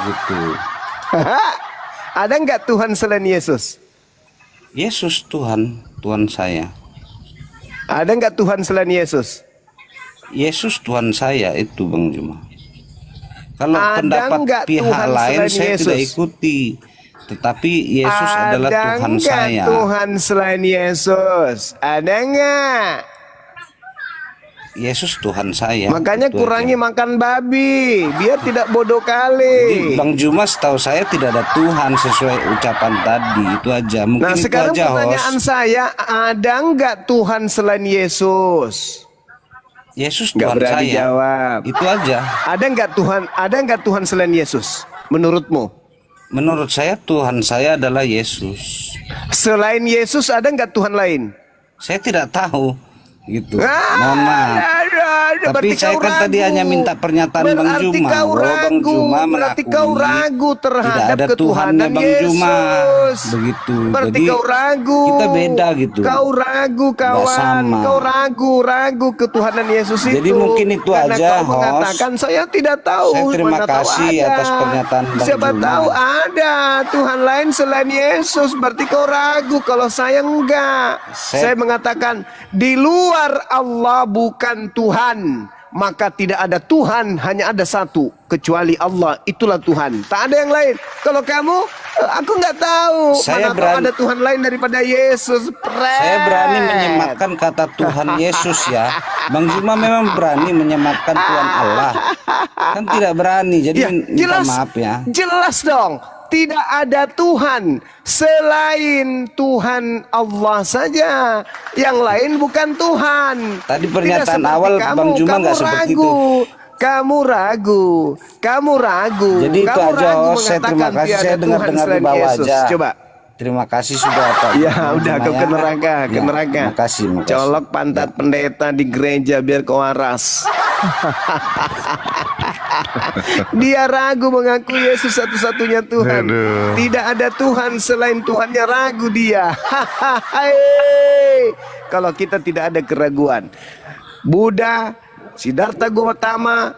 Gitu. Ada nggak Tuhan selain Yesus? Yesus Tuhan, Tuhan saya. Ada nggak Tuhan selain Yesus? Yesus Tuhan saya itu Bang Juma. Kalau Ada pendapat nggak pihak Tuhan lain selain saya Yesus? tidak ikuti. Tetapi Yesus adalah Tuhan Ada nggak saya. Tuhan selain Yesus? Ada nggak? Yesus Tuhan saya. Makanya itu kurangi aja. makan babi, biar tidak bodoh Jadi kali. Bang Juma setahu saya tidak ada Tuhan sesuai ucapan tadi. Itu aja. Mungkin Nah itu sekarang aja pertanyaan host. saya, ada nggak Tuhan selain Yesus? Yesus Nggak Tuhan berani saya. jawab. Itu aja. Ada nggak Tuhan selain Yesus? Menurutmu? Menurut saya Tuhan saya adalah Yesus. Selain Yesus ada nggak Tuhan lain? Saya tidak tahu gitu. Mohon maaf. Tapi saya kan tadi hanya minta pernyataan Bang Berarti Juma. kau Bahwa Bang ragu, Juma berarti mengakui kau ragu tidak terhadap ada Tuhannya ketuhanan Bang Juma. Yesus. Begitu. Berarti Jadi kau ragu. kita beda gitu. Kau ragu Nggak kawan. sama. Kau ragu ketuhanan Yesus itu. Jadi mungkin itu karena aja, kau mengatakan saya tidak tahu. Saya terima Mana tahu kasih ada. atas pernyataan Bang Siapa Juma. tahu ada Tuhan lain selain Yesus. Berarti kau ragu. Kalau saya enggak. Saya mengatakan di luar Allah bukan Tuhan, maka tidak ada Tuhan, hanya ada satu kecuali Allah, itulah Tuhan, tak ada yang lain. Kalau kamu, aku nggak tahu. Saya Mana tahu ada Tuhan lain daripada Yesus. Saya berani menyematkan kata Tuhan Yesus ya. Bang Juma memang berani menyematkan Tuhan Allah. Kan tidak berani, jadi Ya, minta jelas, maaf ya. jelas dong. Tidak ada Tuhan selain Tuhan Allah saja. Yang lain bukan Tuhan. Tadi Tidak pernyataan seperti awal kamu. Bang Juma Kamu nggak seperti itu. Kamu ragu. Kamu ragu. Jadi itu Kamu aja, ragu host. Saya terima mengatakan kasih. tiada Saya Tuhan dengar-dengar di selain bawah Yesus. aja. Coba. Terima kasih sudah Pak. Ya Bang udah Juma kau ya. ke neraka, ke Ya, neraka. makasih. Colok pantat pendeta di gereja biar kau waras. Dia ragu mengaku Yesus satu-satunya Tuhan. Aduh. Tidak ada Tuhan selain Tuhannya, ragu dia. Kalau kita tidak ada keraguan, Buddha, Siddhartha Gautama,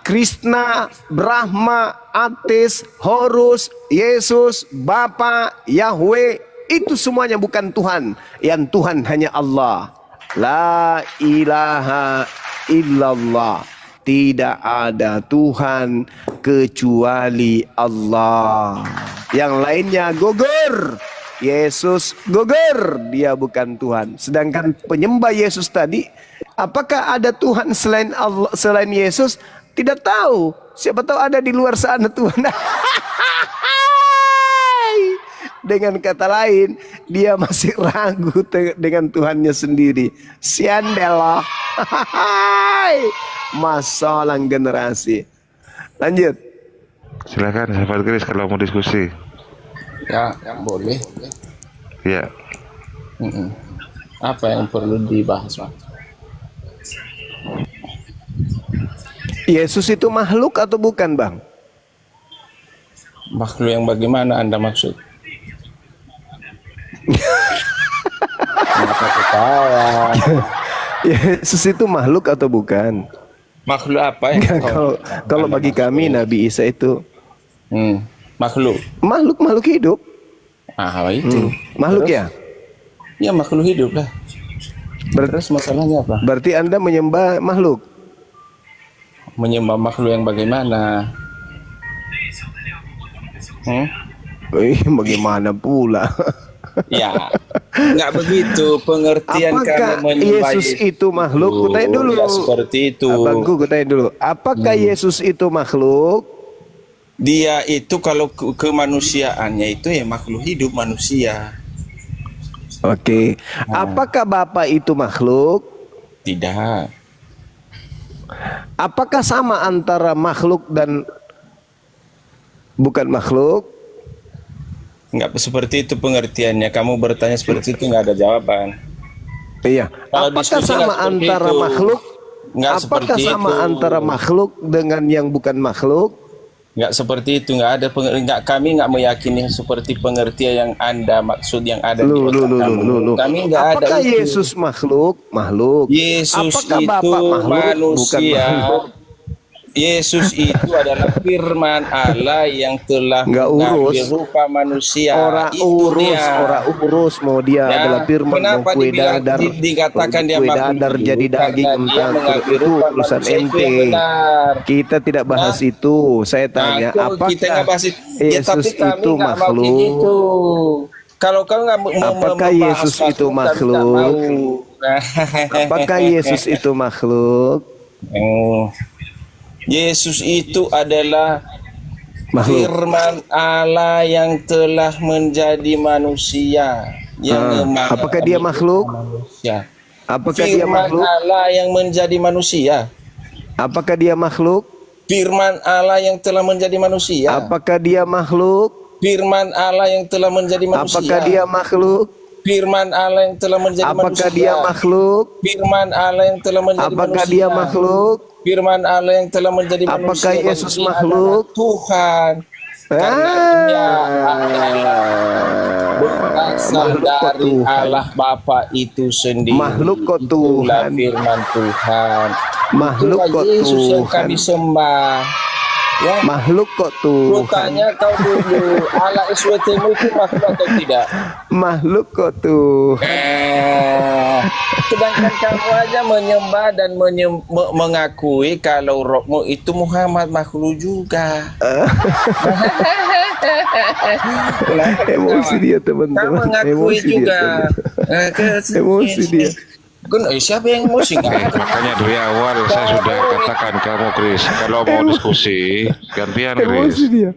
Krishna, Brahma, Ateis, Horus, Yesus, Bapa, Yahweh, itu semuanya bukan Tuhan. Yang Tuhan hanya Allah. La ilaha illallah. Tidak ada Tuhan kecuali Allah. Yang lainnya gugur. Yesus gugur, dia bukan Tuhan. Sedangkan penyembah Yesus tadi, apakah ada Tuhan selain Allah, selain Yesus? Tidak tahu. Siapa tahu ada di luar sana Tuhan. Dengan kata lain, dia masih ragu dengan Tuhannya sendiri. Siandelah. Masalah generasi. Lanjut. Silakan sahabat Kris kalau mau diskusi. Ya, boleh. Ya. Apa yang perlu dibahas, Pak? Yesus itu makhluk atau bukan, Bang? Makhluk yang bagaimana Anda maksud? Kenapa ketawa? Yesus itu makhluk atau bukan? Makhluk apa ya? Kalau bagi kami Nabi Isa itu makhluk. makhluk hidup. Itu. Makhluk Terus? ya? Ya makhluk hidup lah. Terus masalahnya apa? Berarti Anda menyembah makhluk. Menyembah makhluk yang bagaimana? Bagaimana pula? Ya, nggak begitu pengertian Apakah kami menyembah Yesus itu makhluk? Kutanya dulu. Ya, seperti itu. Abangku, kutanya dulu. Apakah Yesus itu makhluk? Dia itu kalau kemanusiaannya itu ya makhluk hidup manusia. Oke. Apakah Bapa itu makhluk? Tidak. Apakah sama antara makhluk dan bukan makhluk? Nggak seperti itu pengertiannya. Kamu bertanya seperti itu nggak ada jawaban. Iya. Kalau Apakah diskusi sama nggak seperti antara itu. makhluk? Nggak Apakah seperti sama itu. antara makhluk dengan yang bukan makhluk? Nggak seperti itu. Nggak ada kami nggak meyakini seperti pengertian yang Anda maksud yang ada di otak kamu. Kami nggak ada Apakah itu. Yesus makhluk? Makhluk. Yesus Apakah itu Bapa makhluk? Bukan manusia. makhluk. Yesus itu adalah firman Allah yang telah Nggak mengambil urus. rupa manusia. Orang Itu urus, dia. orang urus mau dia Ya, adalah firman mau kenapa kue dibilang dadar, dikatakan dia kue makhluk dadar hidup? jadi daging Karena dia entah mengambil itu rupa urusan manusia, itu ente. yang benar. Kita tidak bahas itu. Saya tanya, Nah, itu kita nggak bahas itu. Ya, tapi Yesus kami itu nggak mau kayak makhluk? gitu. Kalau kau nggak mau Apakah membahas Yesus itu kami nggak makhluk? mau. Apakah Yesus itu makhluk? Oh. Yesus itu adalah Makhluk. firman Allah yang telah menjadi manusia. Yang Apakah dia makhluk? manusia. Apakah dia Firman makhluk? Allah yang menjadi manusia. Apakah dia makhluk? Firman Allah yang telah menjadi manusia. Apakah dia makhluk? Firman Allah yang telah menjadi manusia. Apakah dia makhluk? Firman Allah yang telah menjadi manusia. Apakah dia makhluk? Firman Allah yang telah menjadi Apakah manusia. dia makhluk? Firman Allah yang telah menjadi manusia. Apakah Yesus Dia makhluk? adalah Tuhan. Karena dia berasal Makhluk kok dari Tuhan? Allah Bapa itu sendiri. Makhluk kok Itulah Tuhan? firman Tuhan. Makhluk Itulah kok Yesus yang Tuhan? kami sembah. Ya. Makhluk kok Ku Tuhan? tanya kau dulu, Allah SWT-mu itu makhluk atau tidak? Makhluk kok Tuhan? Sedangkan kamu aja menyembah dan mengakui kalau rohmu itu Muhammad makhluk juga. Emosi dia Kamu teman-teman. mengakui Emosi dia. juga. teman-teman. Emosi dia. Siapa yang emosi? Makanya dari awal saya sudah katakan kamu Chris, kalau mau diskusi gantian Emosi Chris. dia.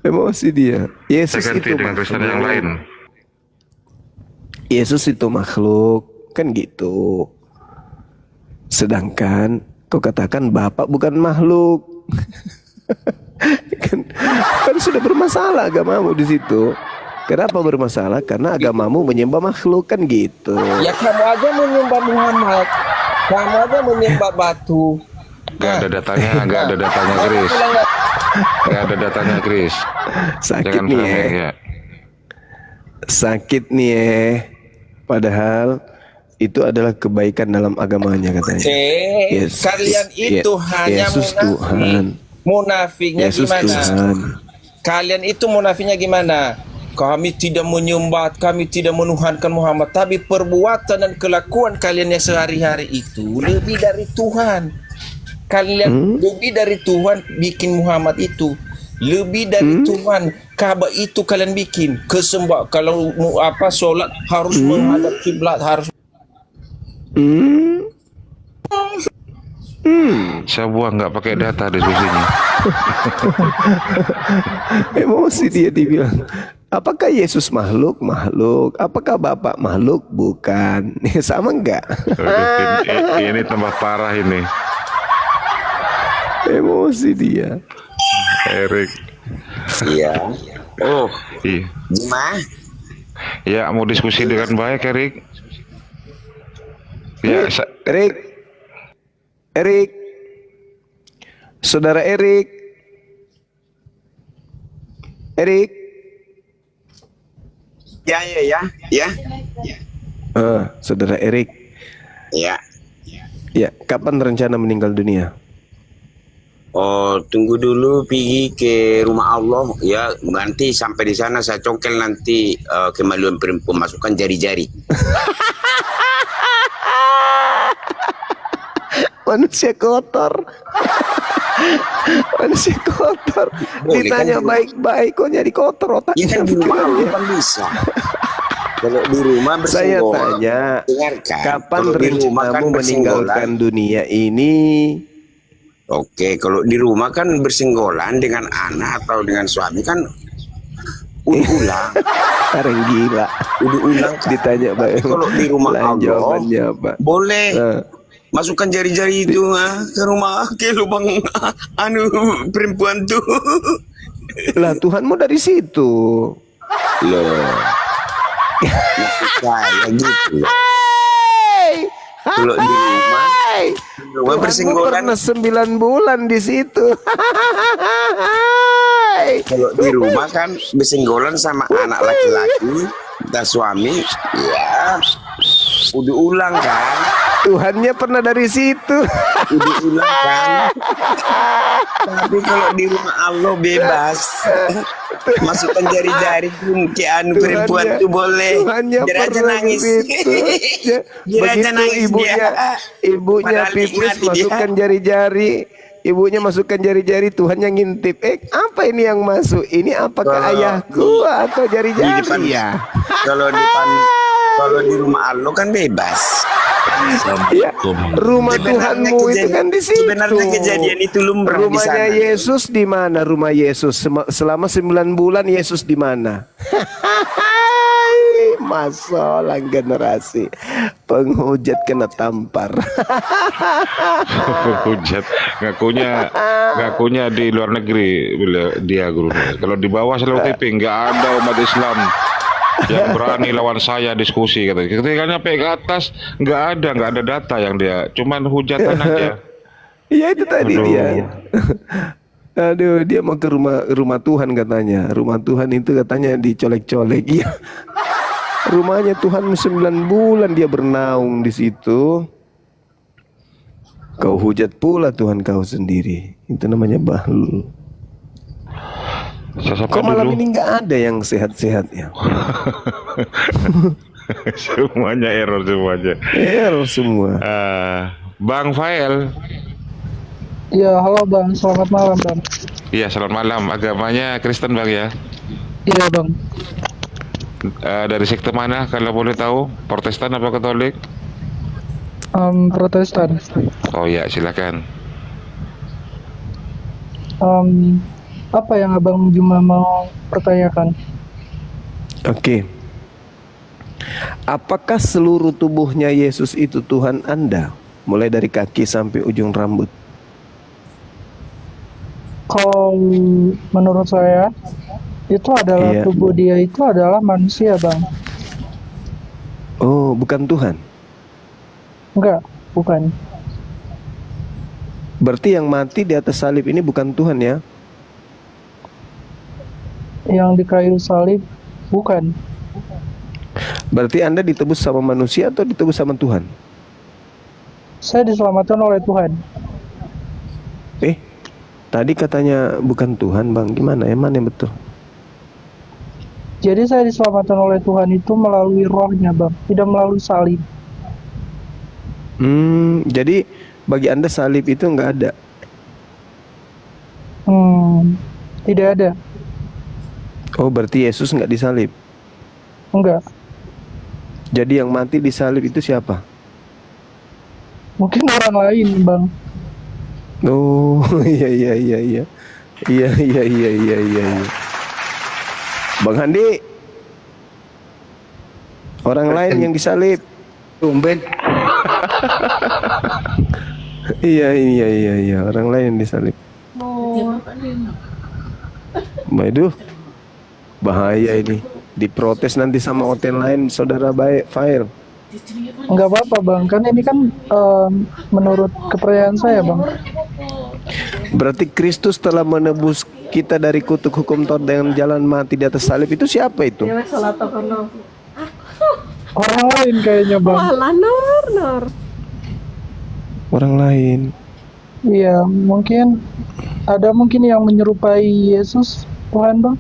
Emosi dia. Yesus Saya ganti itu dengan Kristen yang makhluk. lain. Yesus itu makhluk, kan gitu. Sedangkan kau katakan Bapak bukan makhluk. kan sudah bermasalah agamamu di situ. Kenapa bermasalah? Karena agamamu menyembah makhluk, kan gitu. Ya kamu aja menyembah Muhammad. Kamu aja menyembah batu. Gak ada datanya, gak ada datanya Chris. Gak ada datanya Chris. Sakit Jangan nih panik ya. ya. Sakit nih ya. Padahal itu adalah kebaikan dalam agamanya katanya. Yes, Kalian itu hanya Yesus munafik. Tuhan. Munafiknya Yesus gimana? Tuhan. Kalian itu munafiknya gimana? Kami tidak menyembah, kami tidak menuhankan Muhammad, tapi perbuatan dan kelakuan kalian yang sehari-hari itu lebih dari Tuhan. Kalian lebih dari Tuhan bikin Muhammad itu. Lebih dari Tuhan, Ka'bah itu kalian bikin. Kesembah kalau solat harus menghadap kiblat, harus Saya buang nggak pakai data diskusinya. Emosi dia dibilang. Apakah Yesus makhluk? Makhluk. Apakah Bapak makhluk? Bukan. Sama enggak? Ini tambah parah ini. Emosi dia. Erik. Iya. Oh, Iya. gimana? Ya mau diskusi dengan baik Erik. Ya, Erik. Saudara Erik. Ya. Saudara Erik. Ya. Ya, kapan rencana meninggal dunia? Oh, tunggu dulu pergi ke rumah Allah ya. Nanti sampai di sana saya congkel nanti kemaluan perempuan masukkan jari-jari. Manusia kotor. Manusia kotor. Boleh, Ditanya kan? baik-baik kok jadi kotor Ya otaknya. kan di rumah Allah pikirannya. kan bisa. Kalau di rumah Saya bersenggolan. tanya, Dengarkan. kapan Kalau di rumah kan rencanamu meninggalkan dunia ini? Oke, kalau di rumah kan bersenggolan dengan anak atau dengan suami kan ulang. Orang gila. Udah ulang kan. Ditanya baik. Tapi kalau di rumah Lain Allah jawabannya apa? boleh. Masukkan jari-jari itu ke rumah ke lubang perempuan tuh. Lah Tuhanmu dari situ. Loh. Maksud saya gitu. Kalau di rumah Tuhanmu bersenggolan. pernah 9 bulan di situ. Kalau di rumah kan bersenggolan sama anak laki-laki dan suami, ya udah ulang kan. Tuhannya pernah dari situ. Diulang kan. Tapi kalau di rumah Allah bebas. Masukkan jari-jari pun ke anu perempuan Tuhannya- itu boleh. Tuhannya Biar aja pernah nangis. ke situ. Ya, Biar aja begitu nangis ibunya Padahal pipis nikmati dia. masukkan jari-jari. Ibunya masukkan jari-jari, Tuhannya ngintip. Apa ini yang masuk? Ini apakah Kalau ayahku atau Di jari-jari depan ya? kalau di rumah Allah kan bebas. Ya, rumah Sebenarnya Tuhanmu itu kan di situ. Sebenarnya kejadian itu lumrah di Rumahnya sana. Yesus di mana? Rumah Yesus selama 9 bulan Yesus di mana? Masalah generasi penghujat kena tampar. Hujat ngakunya di luar negeri dia guru. Kalau di bawah selalu taping nggak ada umat Islam yang berani lawan saya diskusi katanya. Ketika nyampe ke atas nggak ada data yang dia cuman hujatan aja. Iya itu tadi Aduh. dia. Aduh, dia mau ke rumah Tuhan katanya. Rumah Tuhan itu katanya dicolek-colek. Iya. Rumahnya Tuhan 9 bulan dia bernaung di situ. Kau hujat pula Tuhan kau sendiri. Itu namanya bahlul. Saya Kok sapa malam dulu. ini nggak ada yang sehat-sehat ya? Semuanya error semuanya. Error semua. Bang Fael. Ya, halo Bang. Selamat malam, Bang. Iya, selamat malam. Agamanya Kristen Bang ya. Iya, Bang. Dari sekte mana kalau boleh tahu? Protestan apa Katolik? Protestan. Oh ya, silakan. Apa yang Abang Juma mau pertanyakan? Oke. Apakah seluruh tubuhnya Yesus itu Tuhan Anda? Mulai dari kaki sampai ujung rambut. Kalau menurut saya, itu adalah Iya. tubuh dia itu adalah manusia, Bang. Oh, bukan Tuhan. Enggak, bukan. Berarti yang mati di atas salib ini bukan Tuhan ya? Yang di kayu salib, bukan. Berarti Anda ditebus sama manusia atau ditebus sama Tuhan? Saya diselamatkan oleh Tuhan. Tadi katanya bukan Tuhan, Bang. Gimana? Emang yang betul? Jadi saya diselamatkan oleh Tuhan itu melalui rohnya, Bang. Tidak melalui salib. Jadi bagi Anda salib itu nggak ada. Tidak ada. Oh, berarti Yesus nggak disalib. Enggak. Jadi yang mati di salib itu siapa? Mungkin orang lain, Bang. Oh, iya. Bang Handi, orang lain yang disalib. Tumben. Iya, orang lain yang disalib. Waduh, bahaya ini. Diprotes nanti sama hotel lain, saudara baik, Fail. Enggak apa-apa, Bang. Kan ini kan menurut kepercayaan saya, Bang. Berarti Kristus telah menebus kita dari kutuk hukum Taurat dengan jalan mati di atas salib. Itu siapa itu? Orang lain kayaknya, Bang. Orang lain. Iya, mungkin yang menyerupai Yesus, Tuhan, Bang.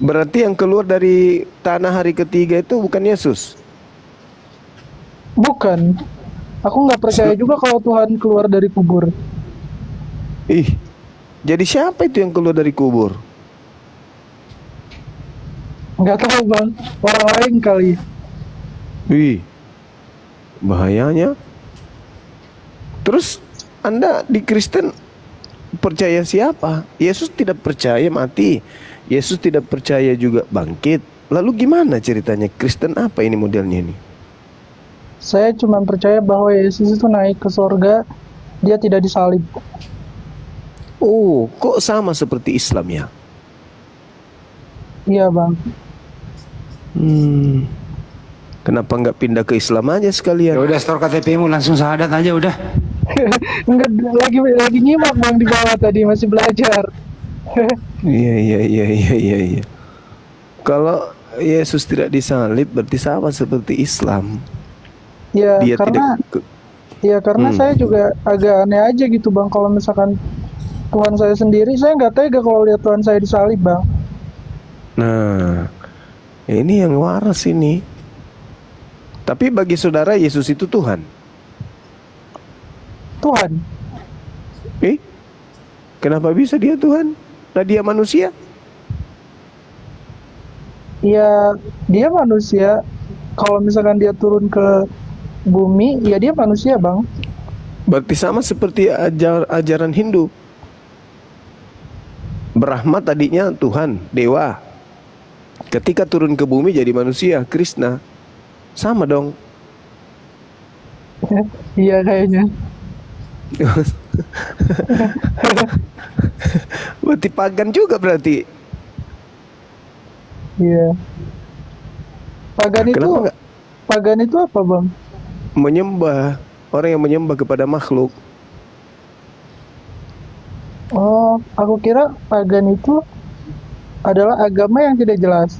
Berarti yang keluar dari tanah hari ketiga itu bukan Yesus. Bukan. Aku nggak percaya juga kalau Tuhan keluar dari kubur. Jadi siapa itu yang keluar dari kubur? Nggak tahu, Bang. Orang lain kali. Bahayanya. Terus Anda di Kristen percaya siapa? Yesus tidak percaya mati. Yesus tidak percaya juga bangkit. Lalu gimana ceritanya? Kristen apa ini modelnya ini? Saya cuma percaya bahwa Yesus itu naik ke sorga. Dia tidak disalib. Oh, kok sama seperti Islam ya? Iya, Bang. Kenapa nggak pindah ke Islam aja sekalian? Ya udah store KTP-mu langsung syahadat aja udah. Enggak, lagi nyimak, Bang, di bawah tadi masih belajar. Iya. Kalau Yesus tidak disalib berarti sama seperti Islam. Ya Dia karena tidak saya juga agak aneh aja gitu bang. Kalau misalkan Tuhan saya sendiri, saya nggak tega kalau lihat Tuhan saya disalib bang. Nah, ini yang waras ini. Tapi bagi saudara Yesus itu Tuhan. Tuhan. Kenapa bisa dia Tuhan? Nah, dia manusia. Ya dia manusia. Kalau misalkan dia turun ke bumi, ya dia manusia bang. Berarti sama seperti ajaran Hindu. Brahma tadinya Tuhan, dewa. Ketika turun ke bumi jadi manusia, Krishna. Sama dong. Iya kayaknya. Berarti pagan juga berarti. Iya. Kenapa enggak Pagan itu apa bang? menyembah, orang yang menyembah kepada makhluk? Oh, aku kira pagan itu adalah agama yang tidak jelas.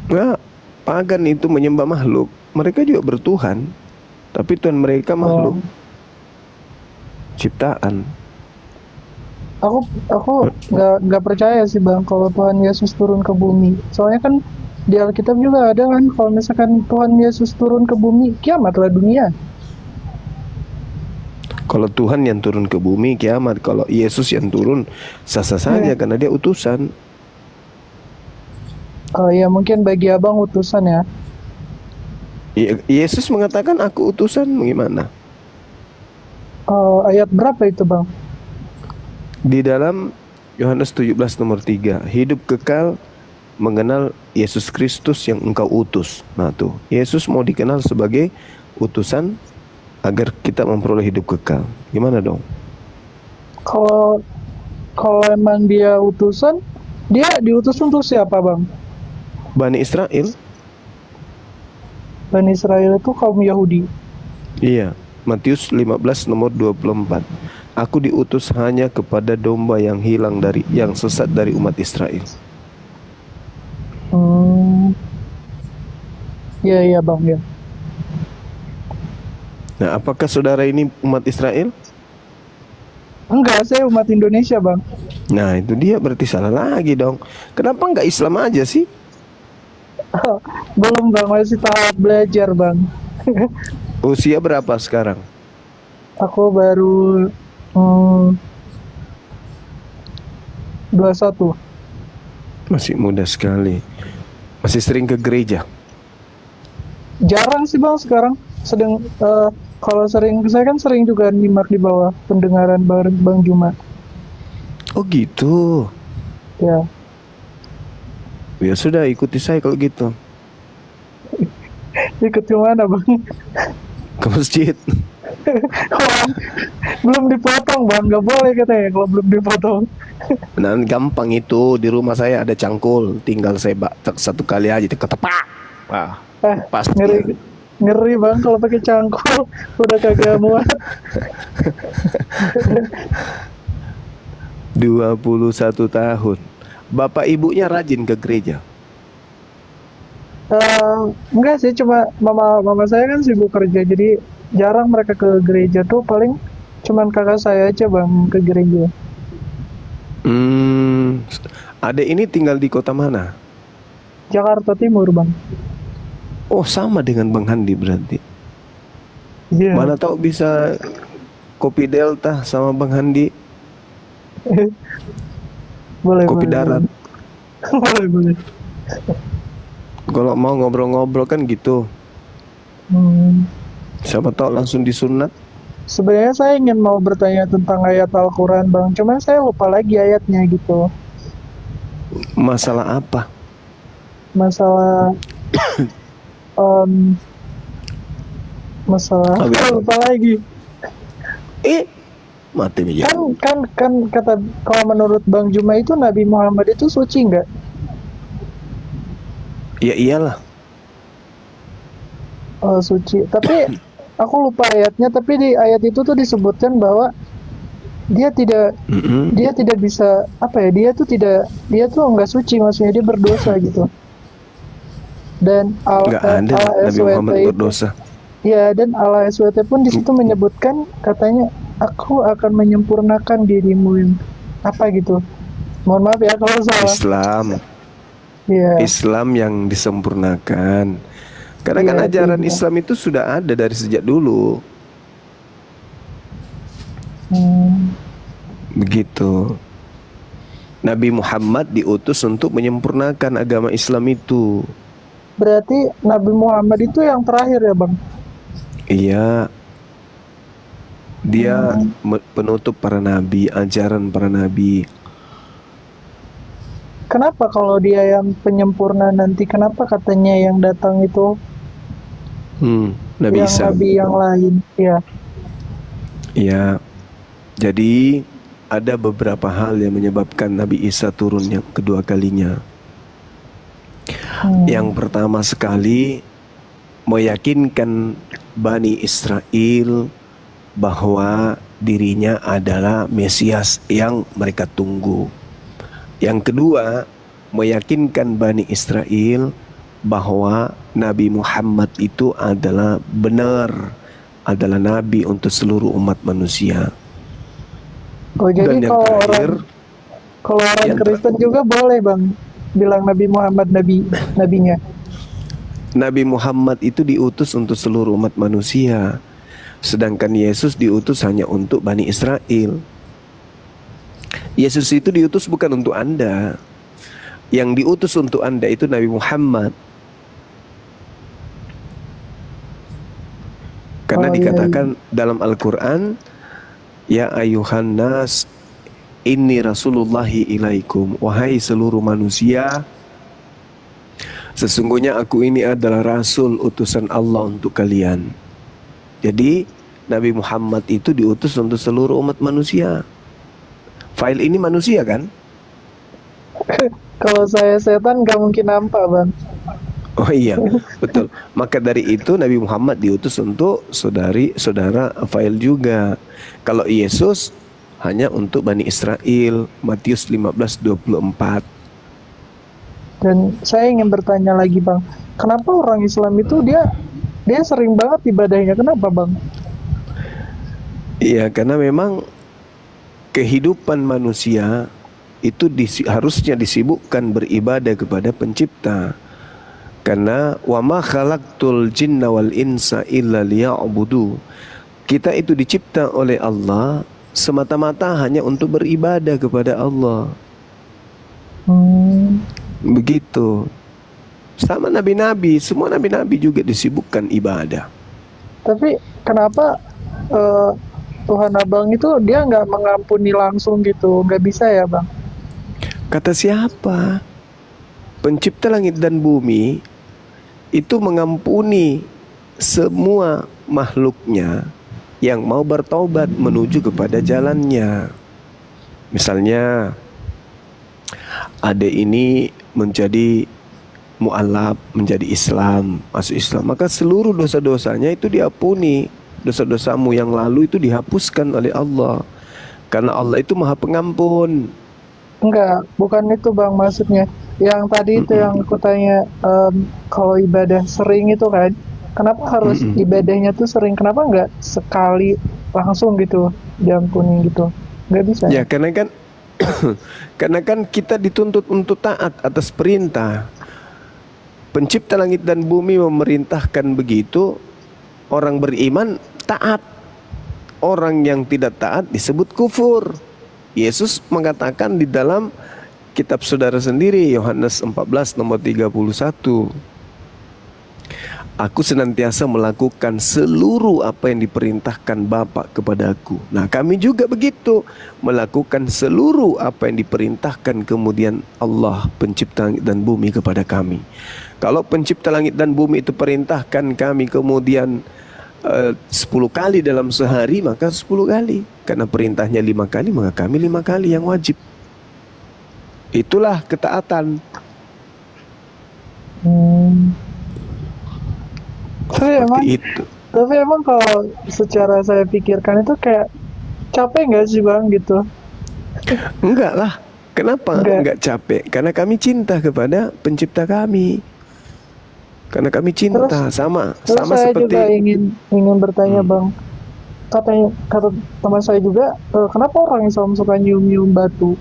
Nah, pagan itu menyembah makhluk. Mereka juga bertuhan, tapi Tuhan mereka makhluk, ciptaan. Aku nggak percaya sih bang kalau Tuhan Yesus turun ke bumi. Soalnya kan di Alkitab juga ada kan kalau misalkan Tuhan Yesus turun ke bumi, kiamatlah dunia. Kalau Tuhan yang turun ke bumi, kiamat. Kalau Yesus yang turun, sah-sah saja karena dia utusan. Oh ya mungkin bagi abang utusan ya. Yesus mengatakan aku utusan, gimana? Ayat berapa itu bang? Di dalam Yohanes 17 nomor 3, hidup kekal mengenal Yesus Kristus yang engkau utus. Nah tuh, Yesus mau dikenal sebagai utusan agar kita memperoleh hidup kekal. Gimana dong? Kalau emang dia utusan, dia diutus untuk siapa bang? Bani Israel. Bani Israel itu kaum Yahudi. Iya, Matius 15 nomor 24. Aku diutus hanya kepada domba yang hilang yang sesat dari umat Israel. Iya bang ya. Nah, apakah saudara ini umat Israel? Enggak, saya umat Indonesia bang. Nah, itu dia, berarti salah lagi dong. Kenapa nggak Islam aja sih? Belum bang, masih tahap belajar bang. Usia berapa sekarang? Aku baru 21. Masih muda sekali. Masih sering ke gereja? Jarang sih bang sekarang. Kalau sering, saya kan sering juga nyimak di bawah pendengaran bareng Bang Juma. Oh gitu. Ya. Ya sudah, ikuti saya kalau gitu. Ikut ke mana bang? Ke masjid. Belum dipotong bang, nggak boleh katanya kalau belum dipotong. Nah, gampang itu. Di rumah saya ada cangkul, tinggal saya satu kali aja ketepak. Wah, pasti. Ngeri bang kalau pakai cangkul, udah kagak muat. 21 tahun. Bapak ibunya rajin ke gereja? Enggak sih, cuma mama saya kan sibuk kerja, jadi jarang mereka ke gereja tuh. Paling cuman kakak saya aja bang ke gereja. Adek ini tinggal di kota mana? Jakarta Timur bang. Oh, sama dengan Bang Handi berarti. Iya. Mana tahu bisa kopi Delta sama Bang Handi. Boleh. Kopi darat. Boleh. Kalau mau ngobrol-ngobrol kan gitu. Siapa tahu langsung disunat. Sebenarnya saya ingin mau bertanya tentang ayat Al-Quran bang, cuman saya lupa lagi ayatnya gitu. Masalah apa? Masalah saya lupa lagi. Mati aja. Kan kata, kalau menurut Bang Juma itu Nabi Muhammad itu suci nggak? Ya iyalah. Oh, suci. Tapi aku lupa ayatnya. Tapi di ayat itu tuh disebutkan bahwa dia tidak bisa, apa ya? Dia tuh nggak suci, maksudnya dia berdosa gitu. Dan Nggak ada Nabi Muhammad berdosa. Ya, dan Allah SWT pun di situ menyebutkan katanya aku akan menyempurnakan dirimu yang apa gitu. Mohon maaf ya kalau salah. Islam, Iya. Islam yang disempurnakan. Karena kan Iya, ajaran iya. Islam itu sudah ada dari sejak dulu. Begitu. Nabi Muhammad diutus untuk menyempurnakan agama Islam itu. Berarti Nabi Muhammad itu yang terakhir ya Bang? Iya. Dia penutup para nabi, ajaran para nabi. Kenapa kalau dia yang penyempurna nanti, kenapa katanya yang datang itu Nabi yang Isa. Nabi yang lain? Ya. Iya. Jadi ada beberapa hal yang menyebabkan Nabi Isa turun yang kedua kalinya. Yang pertama sekali, meyakinkan Bani Israel bahwa dirinya adalah Mesias yang mereka tunggu. Yang kedua, meyakinkan Bani Israel bahwa Nabi Muhammad itu adalah benar, adalah Nabi untuk seluruh umat manusia. Oh, jadi Dan yang kalau terakhir, orang yang Kristen juga boleh Bang bilang Nabi Muhammad nabinya. Nabi Muhammad itu diutus untuk seluruh umat manusia. Sedangkan Yesus diutus hanya untuk Bani Israel. Yesus itu diutus bukan untuk Anda. Yang diutus untuk Anda itu Nabi Muhammad. Karena dikatakan dalam Al-Quran, ya ayuhan nas, inni rasulullahi ilaikum. Wahai seluruh manusia, sesungguhnya aku ini adalah Rasul utusan Allah untuk kalian. Jadi Nabi Muhammad itu diutus untuk seluruh umat manusia. File ini manusia kan? Kalau saya setan gak mungkin nampak Bang. Oh iya, betul. Maka dari itu Nabi Muhammad diutus untuk saudara File juga. Kalau Yesus hanya untuk Bani Israel. Matius 15:24. Dan saya ingin bertanya lagi Bang, kenapa orang Islam itu dia sering banget ibadahnya? Kenapa Bang? Iya, karena memang kehidupan manusia itu harusnya disibukkan beribadah kepada Pencipta. Karena wa ma khalaqtul jinna wal insa illa liya'budu. Kita itu dicipta oleh Allah semata-mata hanya untuk beribadah kepada Allah. Begitu. Sama nabi-nabi, semua nabi-nabi juga disibukkan ibadah. Tapi kenapa Tuhan Abang itu dia nggak mengampuni langsung gitu? Nggak bisa ya Bang? Kata siapa? Pencipta langit dan bumi itu mengampuni semua makhluknya yang mau bertaubat menuju kepada jalannya. Misalnya adek ini menjadi mu'alaf, menjadi Islam, masuk Islam, maka seluruh dosa-dosanya itu diampuni. Dosa-dosamu yang lalu itu dihapuskan oleh Allah. Karena Allah itu Maha Pengampun. Enggak, bukan itu Bang maksudnya. Yang tadi itu yang aku tanya, kalau ibadah sering itu kan, kenapa harus ibadahnya tuh sering? Kenapa enggak sekali langsung gitu diampuni gitu? Enggak bisa. Ya karena kan karena kan kita dituntut untuk taat atas perintah. Pencipta langit dan bumi memerintahkan begitu, orang beriman taat. Orang yang tidak taat disebut kufur. Yesus mengatakan di dalam kitab saudara sendiri, Yohanes 14 nomor 31, aku senantiasa melakukan seluruh apa yang diperintahkan Bapa kepadaku. Nah kami juga begitu, melakukan seluruh apa yang diperintahkan kemudian Allah pencipta langit dan bumi kepada kami. Kalau pencipta langit dan bumi itu perintahkan kami kemudian 10 kali dalam sehari, maka 10 kali. Karena perintahnya 5 kali, maka kami 5 kali yang wajib. Itulah ketaatan. Tapi emang kalau secara saya pikirkan itu kayak capek nggak sih Bang gitu? Enggak lah. Kenapa enggak capek? Karena kami cinta kepada pencipta kami. Karena kami cinta, sama Terus saya seperti juga ingin bertanya bang, kata teman saya juga, kenapa orang Islam suka nyium-nyium batu?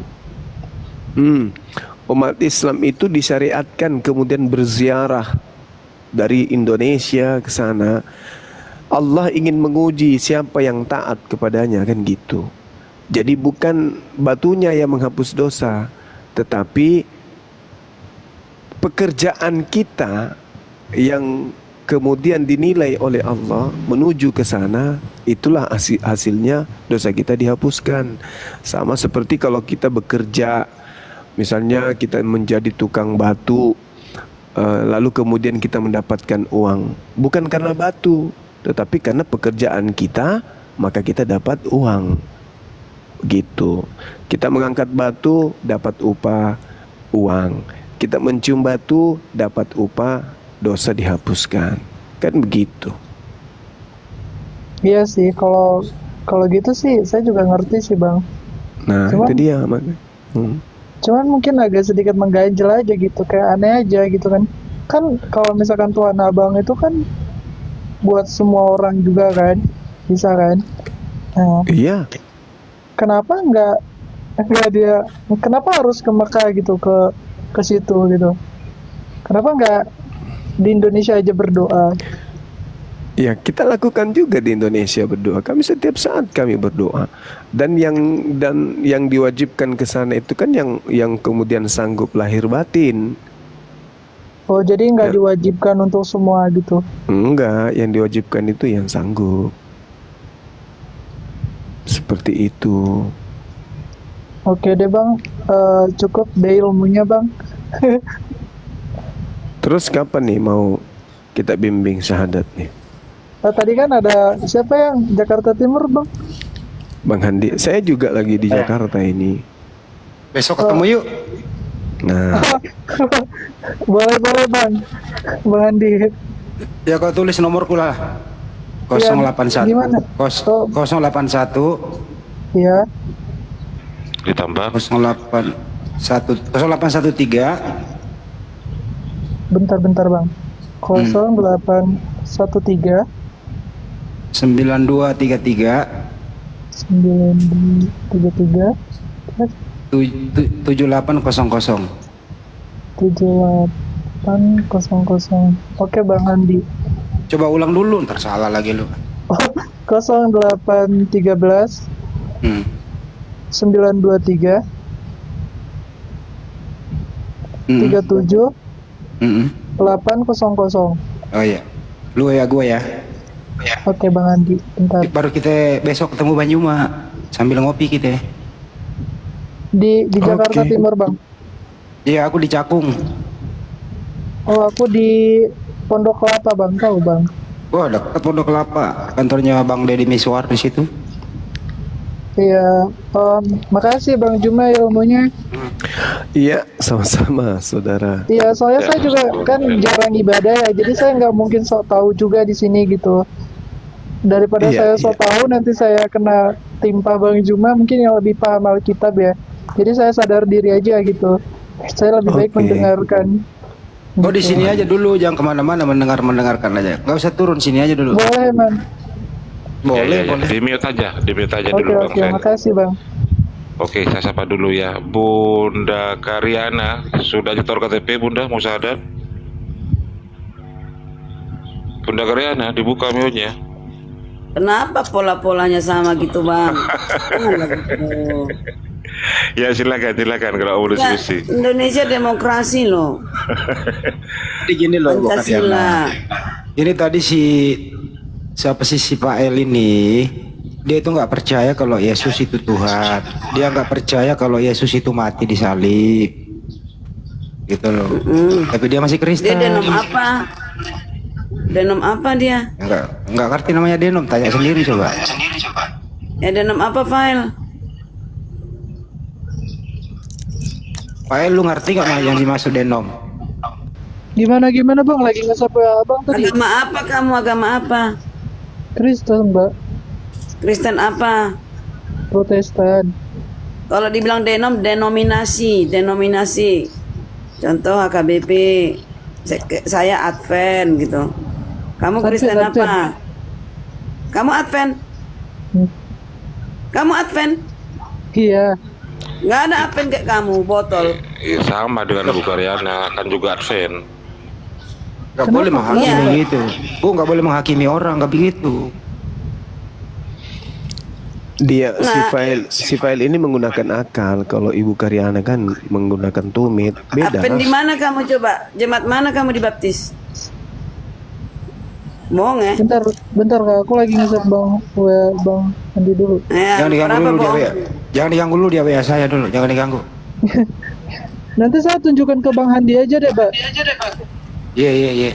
umat Islam itu disyariatkan kemudian berziarah dari Indonesia ke sana. Allah ingin menguji siapa yang taat kepadanya, kan gitu. Jadi bukan batunya yang menghapus dosa, tetapi pekerjaan kita yang kemudian dinilai oleh Allah menuju ke sana, itulah hasilnya dosa kita dihapuskan. Sama seperti kalau kita bekerja, misalnya kita menjadi tukang batu, lalu kemudian kita mendapatkan uang, bukan karena batu, tetapi karena pekerjaan kita, maka kita dapat uang. Gitu. Kita mengangkat batu dapat upah, uang. Kita mencium batu dapat upah, dosa dihapuskan. Kan begitu. Iya sih, kalau gitu sih saya juga ngerti sih bang. Nah, Cuman- itu dia makanya. Cuman mungkin agak sedikit mengganjal aja gitu, kayak aneh aja gitu kan. Kan kalau misalkan Tuhan Abang itu kan buat semua orang juga kan, bisa kan. Nah, Iya. kenapa nggak dia, kenapa harus ke Mekah gitu, ke situ gitu? Kenapa nggak di Indonesia aja berdoa? Ya, kita lakukan juga di Indonesia berdoa. Kami setiap saat kami berdoa. Dan yang diwajibkan ke sana itu kan yang kemudian sanggup lahir batin. Oh, jadi nggak diwajibkan untuk semua gitu? Enggak, yang diwajibkan itu yang sanggup. Seperti itu. Oke deh bang, cukup deh ilmunya bang. Terus kapan nih mau kita bimbing syahadat nih? Tadi kan ada siapa yang Jakarta Timur bang? Bang Handi, saya juga lagi di Jakarta ini. Besok ketemu yuk. Nah, Boleh bang, Bang Andi. Ya kau tulis nomorku lah. Iya, 081 gimana? Oh. 081 Ya, Ditambah 0813 bentar bang. 0813 9233 9233 7800. 7800. Oke Bang Andi. Coba ulang dulu, ntar salah lagi lu. 0813 Hmm. 923 Hmm. 37 Hmm. 800. Oh iya. Lu ya gua ya. Oke Bang Andi, bentar. Baru kita besok ketemu Banyuma sambil ngopi kita. Di Jakarta Oke. Timur Bang. Iya, aku di Cakung. Oh, aku di Pondok Kelapa Bang, tahu Bang. Wah, dekat Pondok Kelapa. Kantornya Bang Deddy Miswar di situ. Iya, makasih Bang Juma ilmunya. iya sama-sama saudara. Iya, soalnya saya juga kan jarang ibadah ya, jadi saya nggak mungkin sok tahu juga di sini gitu. Daripada Iya, saya sok tahu nanti saya kena timpa Bang Juma, mungkin yang lebih paham Alkitab ya. Jadi saya sadar diri aja gitu. Saya lebih baik Oke. mendengarkan. Oh, di sini aja dulu, jangan kemana-mana, mendengarkan aja. Nggak usah turun, sini aja dulu. Boleh man. Boleh, Ya, boleh. Di mute aja Oke dulu Bang oke, Sen. makasih Bang. Oke, saya sapa dulu ya. Bunda Karyana, sudah nyetor KTP Bunda, mau syahadat? Bunda Karyana, dibuka mute-nya. Kenapa pola-polanya sama gitu bang? Janganlah gitu. Ya silakan kalau mau Ya, diskusi. Indonesia demokrasi loh, Jadi gini loh, Bu Pancasila. Karyana. Jadi tadi siapa sih si Pak El ini, dia itu nggak percaya kalau Yesus itu Tuhan. Dia nggak percaya kalau Yesus itu mati di salib, gitu loh. Tapi dia masih Dia Kristen. denom apa? Denom apa dia? Nggak ngerti namanya denom. Tanya sendiri coba. Ya denom apa file? Pak El, lu ngerti nggak yang dimaksud denom? Gimana Bang? Lagi nge-sapa Abang tadi? Agama apa kamu? Agama apa? Kristen Mbak, Kristen apa? Protestan. Kalau dibilang denom, denominasi. Contoh HKBP. Saya Advent gitu. Kamu Kristen Advent. apa? Kamu Advent? Hmm. Kamu Advent? Iya. Nggak ada Advent kayak kamu, botol. Ya, sama dengan Bu Karyana, kan juga Advent. Nggak boleh menghakimi Iya. gitu. Bu, nggak boleh menghakimi orang, nggak begitu. Dia Nah. si Fail ini menggunakan akal. Kalau Ibu Karyana kan menggunakan tumit. Beda. Advent di mana kamu coba? Jemaat mana kamu dibaptis? Bohong ya? Bentar Kak, aku lagi ngeset Bang Andi dulu. Ya, Jangan diganggu kenapa dulu dia bohong? WA. Jangan diganggu dulu dia WA saya dulu, jangan diganggu. Nanti saya tunjukkan ke Bang Handi aja deh, Pak. Iya. Lanjutkan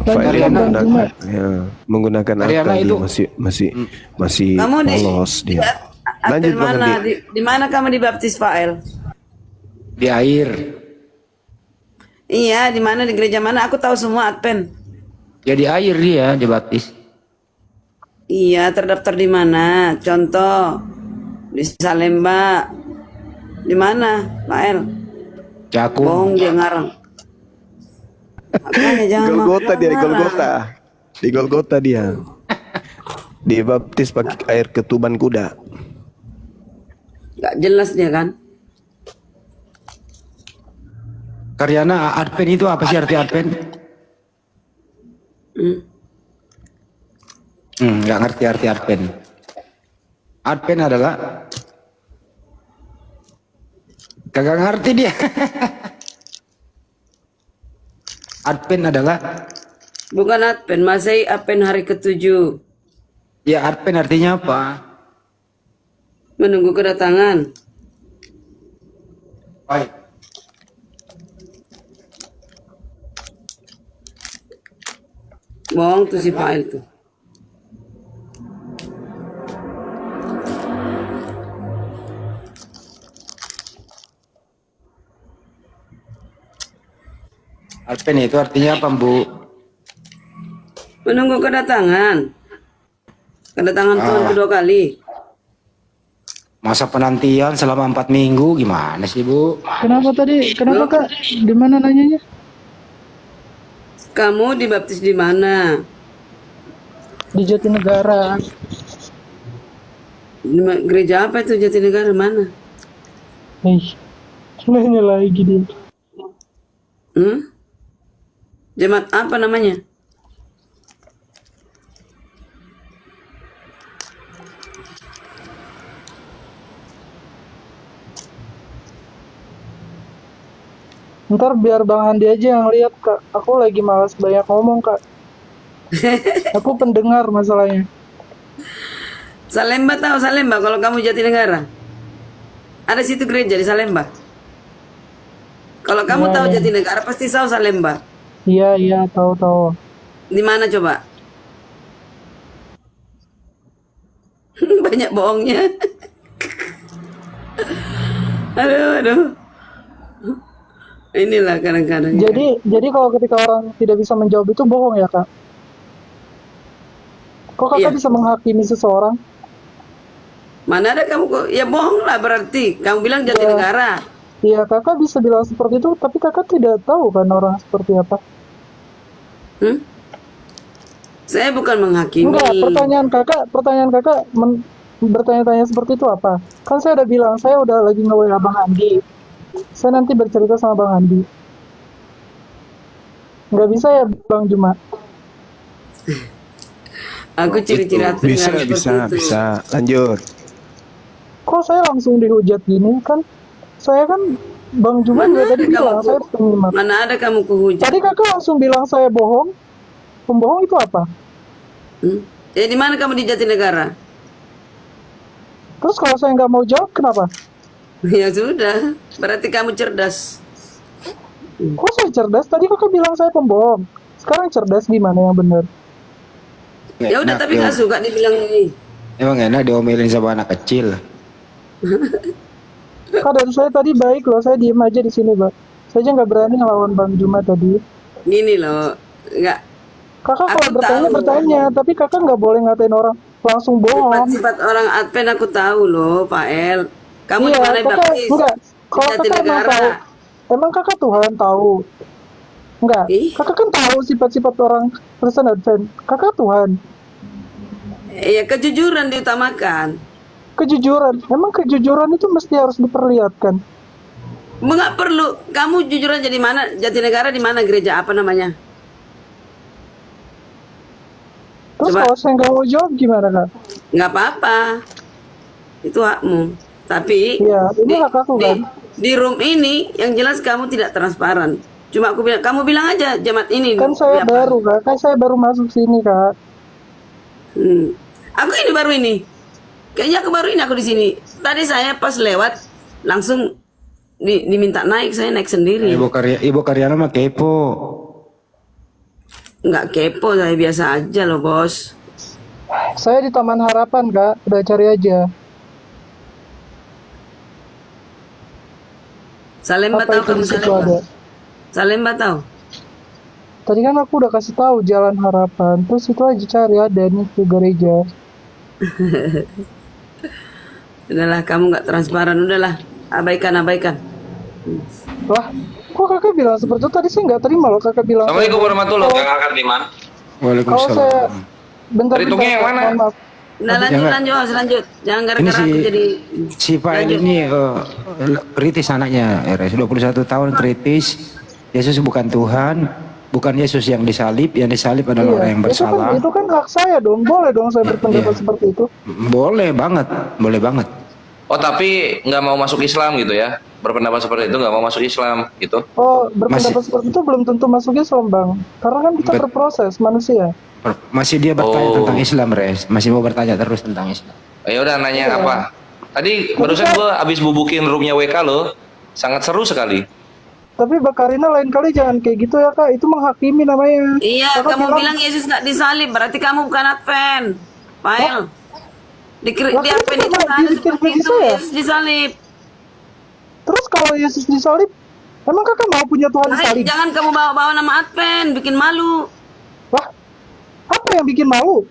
Fail Karyana Bang Juma. menggunakan Karyana akal, itu- dia masih Kamu di polos dia. Advent Lanjut Bang mana? Andi. Di mana kamu dibaptis, Pak El? Di air. Iya, di mana, di gereja mana? Aku tahu semua Advent. Ya di air dia dibaptis. Iya, terdaftar di mana? Contoh di Salemba. Di mana, Pak El? Cakung. Bohong dia ngarang. Makanya jangan Golgota dia, ngarang. Golgota. Di Golgota dia. Dibaptis pakai air ketuban kuda. Gak jelas dia kan? Karyana Advent itu apa sih arti Advent? Nggak ngerti arti Advent. Advent adalah kagak ngerti dia. Advent adalah Bukan Advent, Masehi Advent hari ke-7. ya Advent artinya apa? Menunggu kedatangan. Baik. Bohong tuh si Pak El tuh. Advent itu artinya apa, Bu? Menunggu kedatangan. Kedatangan Tuhan kedua kali. Masa penantian selama 4 minggu gimana sih, Bu? Kenapa tadi? Kenapa Kak? Di mana nanyanya? Kamu dibaptis di mana? Di Jatinegara. Gereja apa itu, Jatinegara mana? Nanya lagi dia. Jemaat apa namanya? Ntar biar Bang Handi aja yang lihat Kak. Aku lagi malas banyak ngomong Kak. Aku pendengar masalahnya. Salemba, tahu Salemba kalau kamu Jatinegara? Ada situ gereja di Salemba. Kalau kamu tahu Jatinegara pasti tahu Salemba. Iya tahu. Di mana coba? Banyak bohongnya. aduh. Inilah kadang-kadang. Jadi kalau ketika orang tidak bisa menjawab itu bohong ya Kak? Kok Kakak Iya. bisa menghakimi seseorang? Mana ada kamu kok? Ya bohong lah berarti. Kamu bilang Jatinegara. Iya Kakak bisa bilang seperti itu, tapi Kakak tidak tahu kan orang seperti apa. Saya bukan menghakimi. Enggak, pertanyaan kakak bertanya-tanya seperti itu apa? Kan saya udah bilang, saya udah lagi nge-WA Bang Andi. Saya nanti bercerita sama Bang Andi. Nggak bisa ya Bang Juma? Aku ciri-ciri hati Bisa. Lanjut. Kok saya langsung dihujat gini kan? Saya kan Bang Juma juga tadi bilang saya penyimak. Mana ada kamu kuhujat? Tadi kakak langsung bilang saya bohong. Pembohong itu apa? Ya di mana kamu di Jatinegara? Terus kalau saya nggak mau jawab kenapa? Ya sudah, berarti kamu cerdas. Kok saya cerdas? Tadi kakak bilang saya pembohong. Sekarang cerdas gimana yang benar? Ya udah, tapi nggak suka dibilang ini. Emang enak diomelin sama anak kecil. Kak, dari saya tadi baik loh, saya diem aja di sini, Pak. Saya aja nggak berani ngelawan Bang Juma tadi. Gini loh, nggak. Kakak Aku kalau bertanya tahu. bertanya, tapi kakak nggak boleh ngatain orang langsung bohong. Sifat-sifat orang Advent aku tahu loh, Pak El. Kamu Iya, di mana kakak baptis? enggak. Kalau kakak emang tahu, emang kakak Tuhan tahu? Enggak, Ih. kakak kan tahu sifat-sifat orang Kristen Advent. Kakak Tuhan, Iya, kejujuran diutamakan. kejujuran. Emang kejujuran itu mesti harus diperlihatkan. Enggak perlu. Kamu jujur aja di mana? Jatinegara di mana gereja apa namanya? Terus Coba. kalau saya nggak mau jawab gimana kak? Nggak apa-apa. Itu hakmu. Tapi Iya, ini hak aku kan. di room ini yang jelas kamu tidak transparan. Cuma aku bilang, kamu bilang aja jemaat ini. Kan saya apa? baru kak, kan saya baru masuk sini kak. Aku ini baru ini. Kayaknya aku baru ini aku di sini. Tadi saya pas lewat langsung diminta naik, saya naik sendiri. Ibu Karyana mah kepo. Nggak kepo, saya biasa aja loh bos. Saya di Taman Harapan kak, udah cari aja. Salemba Apa tahu itu kamu di situ Salemba? ada? Salemba tahu? Tadi kan aku udah kasih tahu Jalan Harapan, terus itu aja cari ada nih ke gereja. Udahlah, kamu nggak transparan, udahlah. Abaikan. Lah, kok kakak bilang seperti itu? Tadi saya nggak terima loh kakak bilang. Assalamualaikum warahmatullahi wabarakatuh. Kang Kardiman. Kalau Waalaikumsalam. saya bentar Perhitungnya yang mana? mohon maaf. Udah lanjut. Jangan Ini gara-gara si aku jadi si Pak Eli ini kritis anaknya, RS 21 tahun kritis. Yesus bukan Tuhan, bukan Yesus yang disalib adalah orang yang bersalah. Itu kan hak saya dong, boleh dong saya berpendapat seperti itu. Boleh banget. Oh tapi nggak mau masuk Islam gitu ya? Berpendapat seperti itu nggak mau masuk Islam gitu? Oh, berpendapat seperti itu belum tentu masuk Islam bang, karena kan kita berproses manusia. Masih dia bertanya Oh. tentang Islam, Res. Masih mau bertanya terus tentang Islam. Ya udah nanya apa? Tadi barusan gua habis bubukin roomnya WK loh, sangat seru sekali. Tapi Mbak Karina lain kali jangan kayak gitu ya kak, itu menghakimi namanya. Iya, Kakak kamu bilang Yesus nggak disalib, berarti kamu bukan Advent. Pael. Di Advent itu nggak ada seperti itu, Yesus disalib. Terus kalau Yesus disalib, emang kakak mau punya Tuhan disalib? Jangan kamu bawa-bawa nama Advent, bikin malu. Wah, apa yang bikin malu?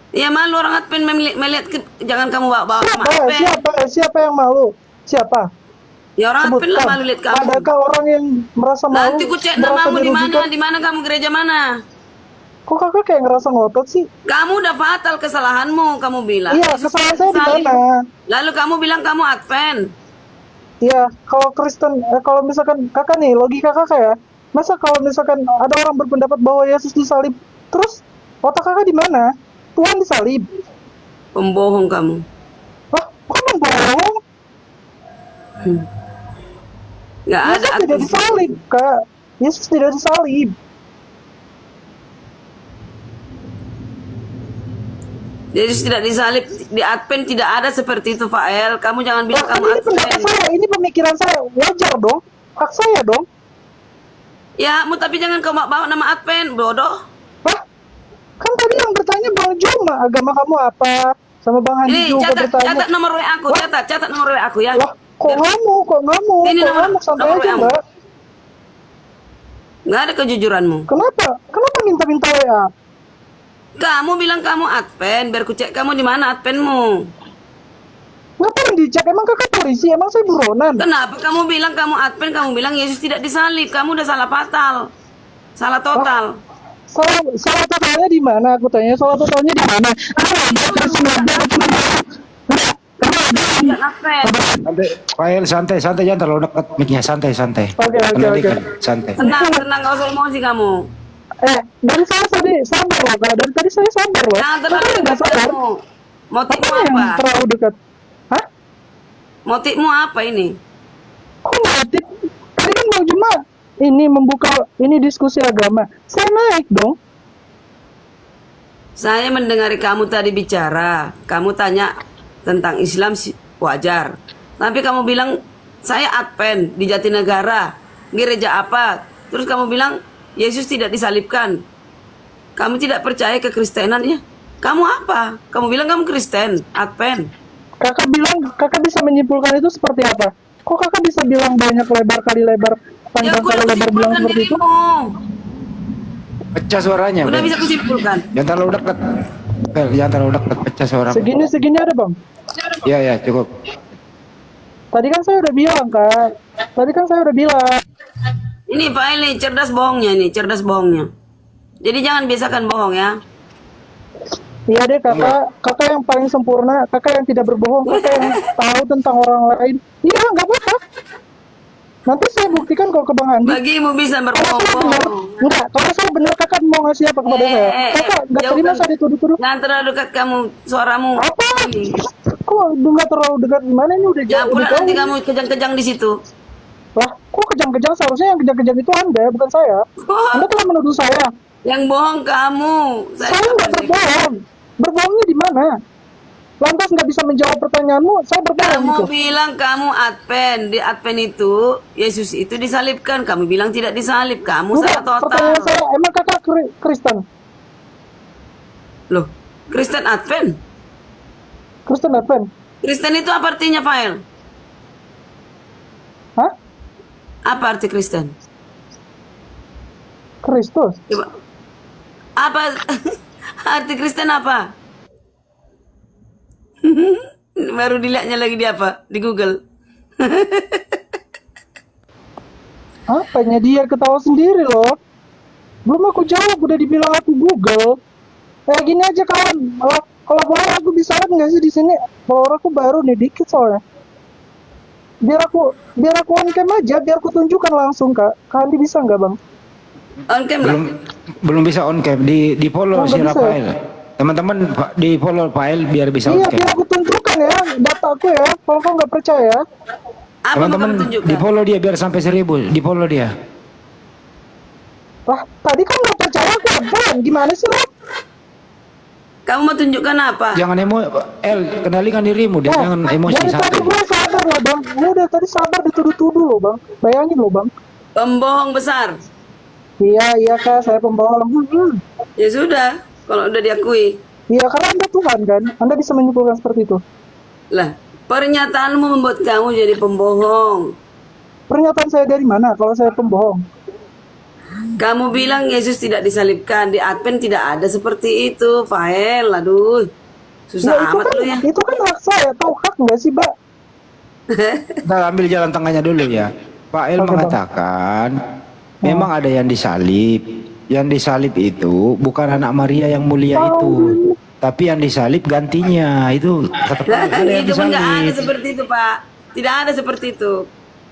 Ya malu orang Advent melihat jangan kamu bawa-bawa nama Advent. Siapa yang malu? Siapa? Ya orang Advent lah Sebutkan. malu lihat kamu. Adakah orang yang merasa malu? Nanti ku cek merasa namamu dirugikan? di mana kamu gereja mana? Kok kakak kayak ngerasa ngotot sih? Kamu udah fatal kesalahanmu, kamu bilang. Iya, Yesus kesalahan tidak saya di disalib. mana? Lalu kamu bilang kamu Advent. Iya, kalau Kristen, kalau misalkan kakak nih, logika kakak ya, masa kalau misalkan ada orang berpendapat bahwa Yesus disalib, terus otak kakak di mana? Tuhan disalib. Pembohong kamu. Wah, kok membohong? Nggak ada Yesus tidak Advent. disalib, kak. Yesus tidak disalib. Yesus tidak disalib, di Advent tidak ada seperti itu, Fael. Kamu jangan bilang Wah, kamu ini pendapat Advent. saya, ini pemikiran saya, wajar dong, hak saya dong. Ya, tapi jangan kau bawa nama Advent, bodoh. Wah, kan tadi yang bertanya Bang Juma, agama kamu apa? Sama Bang Handi Ini juga bertanya. catat nomor WA aku, catat nomor WA aku ya. Wah, kok ngamuk, Ini kok nomor- ngamuk, santai nomor aja WA-mu. mbak. Nggak ada kejujuranmu. Kenapa minta-minta WA? Kamu bilang kamu Advent, biar ku cek kamu di mana Adventmu. Ngapain dicek? Emang kakak polisi? Emang saya buronan? Kenapa kamu bilang kamu Advent, kamu bilang Yesus tidak disalib? Kamu udah salah fatal. Salah total. Salah totalnya di mana? Aku tanya salah totalnya di mana? Tidak Advent. Fael santai, jangan terlalu dekat mic-nya, santai. Oke. Kendalikan, santai. Tenang, gak usah emosi kamu. Dari saya tadi sabar loh, kak. Dari tadi saya sabar loh. Jangan terlalu Kakak nggak dekat sabar. kamu. Motifmu Apa yang apa? terlalu dekat? Hah? Motifmu apa ini? Kok motif? Tadi kan Bang Juma ini membuka ini diskusi agama. Saya naik dong. Saya mendengari kamu tadi bicara. Kamu tanya tentang Islam wajar. Tapi kamu bilang saya Advent di Jatinegara. Gereja apa? Terus kamu bilang Yesus tidak disalibkan. Kamu tidak percaya kekristenan ya? Kamu apa? Kamu bilang kamu Kristen, Advent. Kakak bilang kakak bisa menyimpulkan itu seperti apa? Kok kakak bisa bilang banyak lebar kali lebar, Ya panjang aku kali udah lebar bilang kusimpulkan seperti itu? dirimu. Pecah suaranya. Udah Bang. bisa kusimpulkan. Jangan terlalu dekat. Fael, jangan terlalu dekat, pecah suara. Segini ada bang. Ya, cukup. Tadi kan saya udah bilang, Kak. Tadi kan saya udah bilang. Ini Pak Eli cerdas bohongnya. Jadi jangan biasakan bohong ya. Iya deh, kakak yang paling sempurna, kakak yang tidak berbohong, kakak yang tahu tentang orang lain. Iya, nggak apa-apa. Nanti saya buktikan kalau ke Bang Andi. Bagimu bisa Kalau saya benar, berbohong. enggak. Kalau saya benar, kakak mau ngasih apa kepada saya? Kakak nggak terima jauhkan. saya dituduh-tuduh. Jangan terlalu dekat kamu, suaramu. Apa? Kok nggak terlalu dekat gimana ini udah Jangan jauh, pula udah jauh. nanti kamu kejang-kejang di situ. Lah, kok kejang-kejang? Seharusnya yang kejang-kejang itu Anda, bukan saya. Anda telah menuduh saya. Yang bohong kamu. Saya nggak berbohong. Berbohongnya di mana? Lantas nggak bisa menjawab pertanyaanmu, saya berbohong Kamu gitu. bilang kamu Advent. Di Advent itu Yesus itu disalibkan. Kamu bilang tidak disalib. Kamu Enggak, salah total. pertanyaan saya, emang kakak Kristen? Loh, Kristen Advent. Kristen Advent? Kristen itu apa artinya, Fael? Hah? Apa arti Kristen? Kristus? Coba. Apa arti Kristen apa? Baru dilihatnya lagi di apa? Di Google. Apanya dia ketawa sendiri loh. Belum aku jawab, udah dibilang aku Google. Gini aja kawan, kalau boleh aku bisa lihat nggak sih di sini? Power aku baru nih dikit soalnya. Biar aku on cam aja, biar aku tunjukkan langsung Kak. Kak Andi bisa nggak Bang? On cam lah. Belum bisa on cam. Di follow Oh, si nggak bisa. Rafael. Teman-teman di follow Rafael biar bisa on Iya, cam. biar aku tunjukkan ya dataku ya. Kalau kau nggak percaya, Apa mau Teman-teman kamu tunjukkan? di follow dia biar sampai 1000. Di follow dia. lah tadi kan nggak percaya aku Bang. Gimana sih lo? Kamu mau tunjukkan apa? Jangan kendalikan dirimu dia, jangan emosi Dari tadi santai. gue sabar lah Bang. Gue udah tadi sabar dituduh-tuduh loh Bang. Bayangin loh Bang. Pembohong besar. Iya Kak, saya pembohong. Ya sudah, kalau udah diakui. Iya, karena Anda Tuhan kan. Anda bisa menyimpulkan seperti itu. Lah, pernyataanmu membuat kamu jadi pembohong. Pernyataan saya dari mana kalau saya pembohong? Kamu bilang Yesus tidak disalibkan. Di Advent tidak ada seperti itu, Fael. Aduh, susah Ya, amat lu ya. itu kan hak saya. Tahu hak nggak sih, Mbak? Kita ambil jalan tengahnya dulu ya. Pak El Oke, Bang. mengatakan memang ada yang disalib. Yang disalib itu bukan anak Maria yang mulia itu, tapi yang disalib gantinya itu kata Pak El, ada yang Itu pun nggak ada disalib. seperti itu, Pak. Tidak ada seperti itu.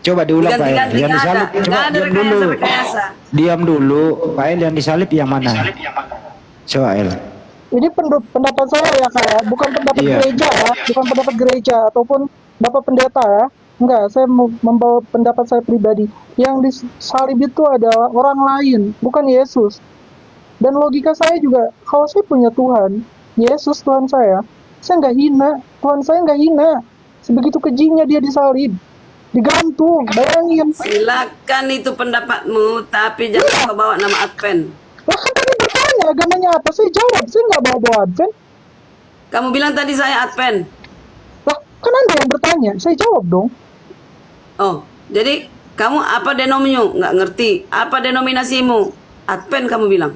Coba diulang Pak El. Ganti-ganti Yang nggak ada. disalib Nggak coba ada diam dulu. rekayasa. Diam dulu. Pak El, yang disalib yang mana? Coba El. Ini pendapat saya ya, Kak. Ya. Bukan pendapat Iya. gereja ya. Bukan pendapat gereja ataupun Bapak pendeta ya. Enggak, saya membawa pendapat saya pribadi. Yang disalib itu adalah orang lain, bukan Yesus. Dan logika saya juga, kalau saya punya Tuhan, Yesus Tuhan saya nggak hina. Tuhan saya nggak hina. Sebegitu kejinya dia disalib, digantung, bayangin. Silakan itu pendapatmu, tapi jangan kau bawa nama Advent. Lah kan tadi bertanya agamanya apa, saya jawab, saya nggak bawa-bawa Advent. Kamu bilang tadi saya Advent. Lah kan Anda yang bertanya, saya jawab dong. Oh, jadi kamu apa denomnya? Nggak ngerti. Apa denominasimu? Advent kamu bilang.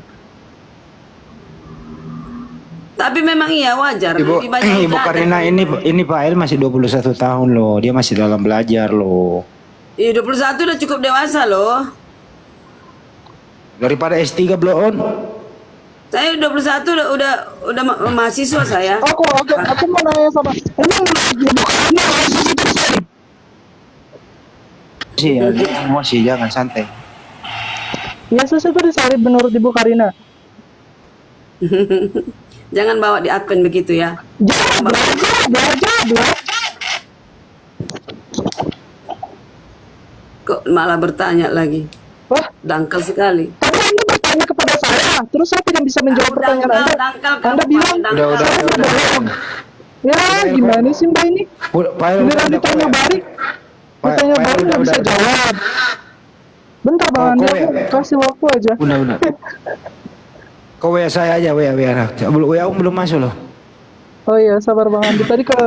Tapi memang iya wajar. Ibu, Lebih banyak yang Ibu tidak ada. Karina ini Pak El masih 21 tahun loh. Dia masih dalam belajar loh. Iya, 21 udah cukup dewasa loh. Daripada S3 blow on. Saya 21 udah mahasiswa saya. Aku mau nanya sama emang bukannya Yesus itu disalib? Sih, ya, emosi jangan santai. Yesus itu disalib menurut Ibu Karina. Jangan bawa di Advent begitu ya. Jangan belajar. Kok malah bertanya lagi. Wah, Dangkal sekali. tadi Anda bertanya kepada saya, terus saya tidak bisa menjawab pertanyaan Anda. Dangkal Anda kamu, bilang, Pak, Udah. ya gimana sih Mbak ini? Pak El Beneran ditanya balik, ditanya Pak El, balik nggak bisa udah. jawab. Bentar Bang Oh, Anda, kau ya? aku kasih waktu aja. Udah. Kau WA saya aja, WA. WA belum masuk loh. Oh iya, sabar Bang Andi. Tadi ke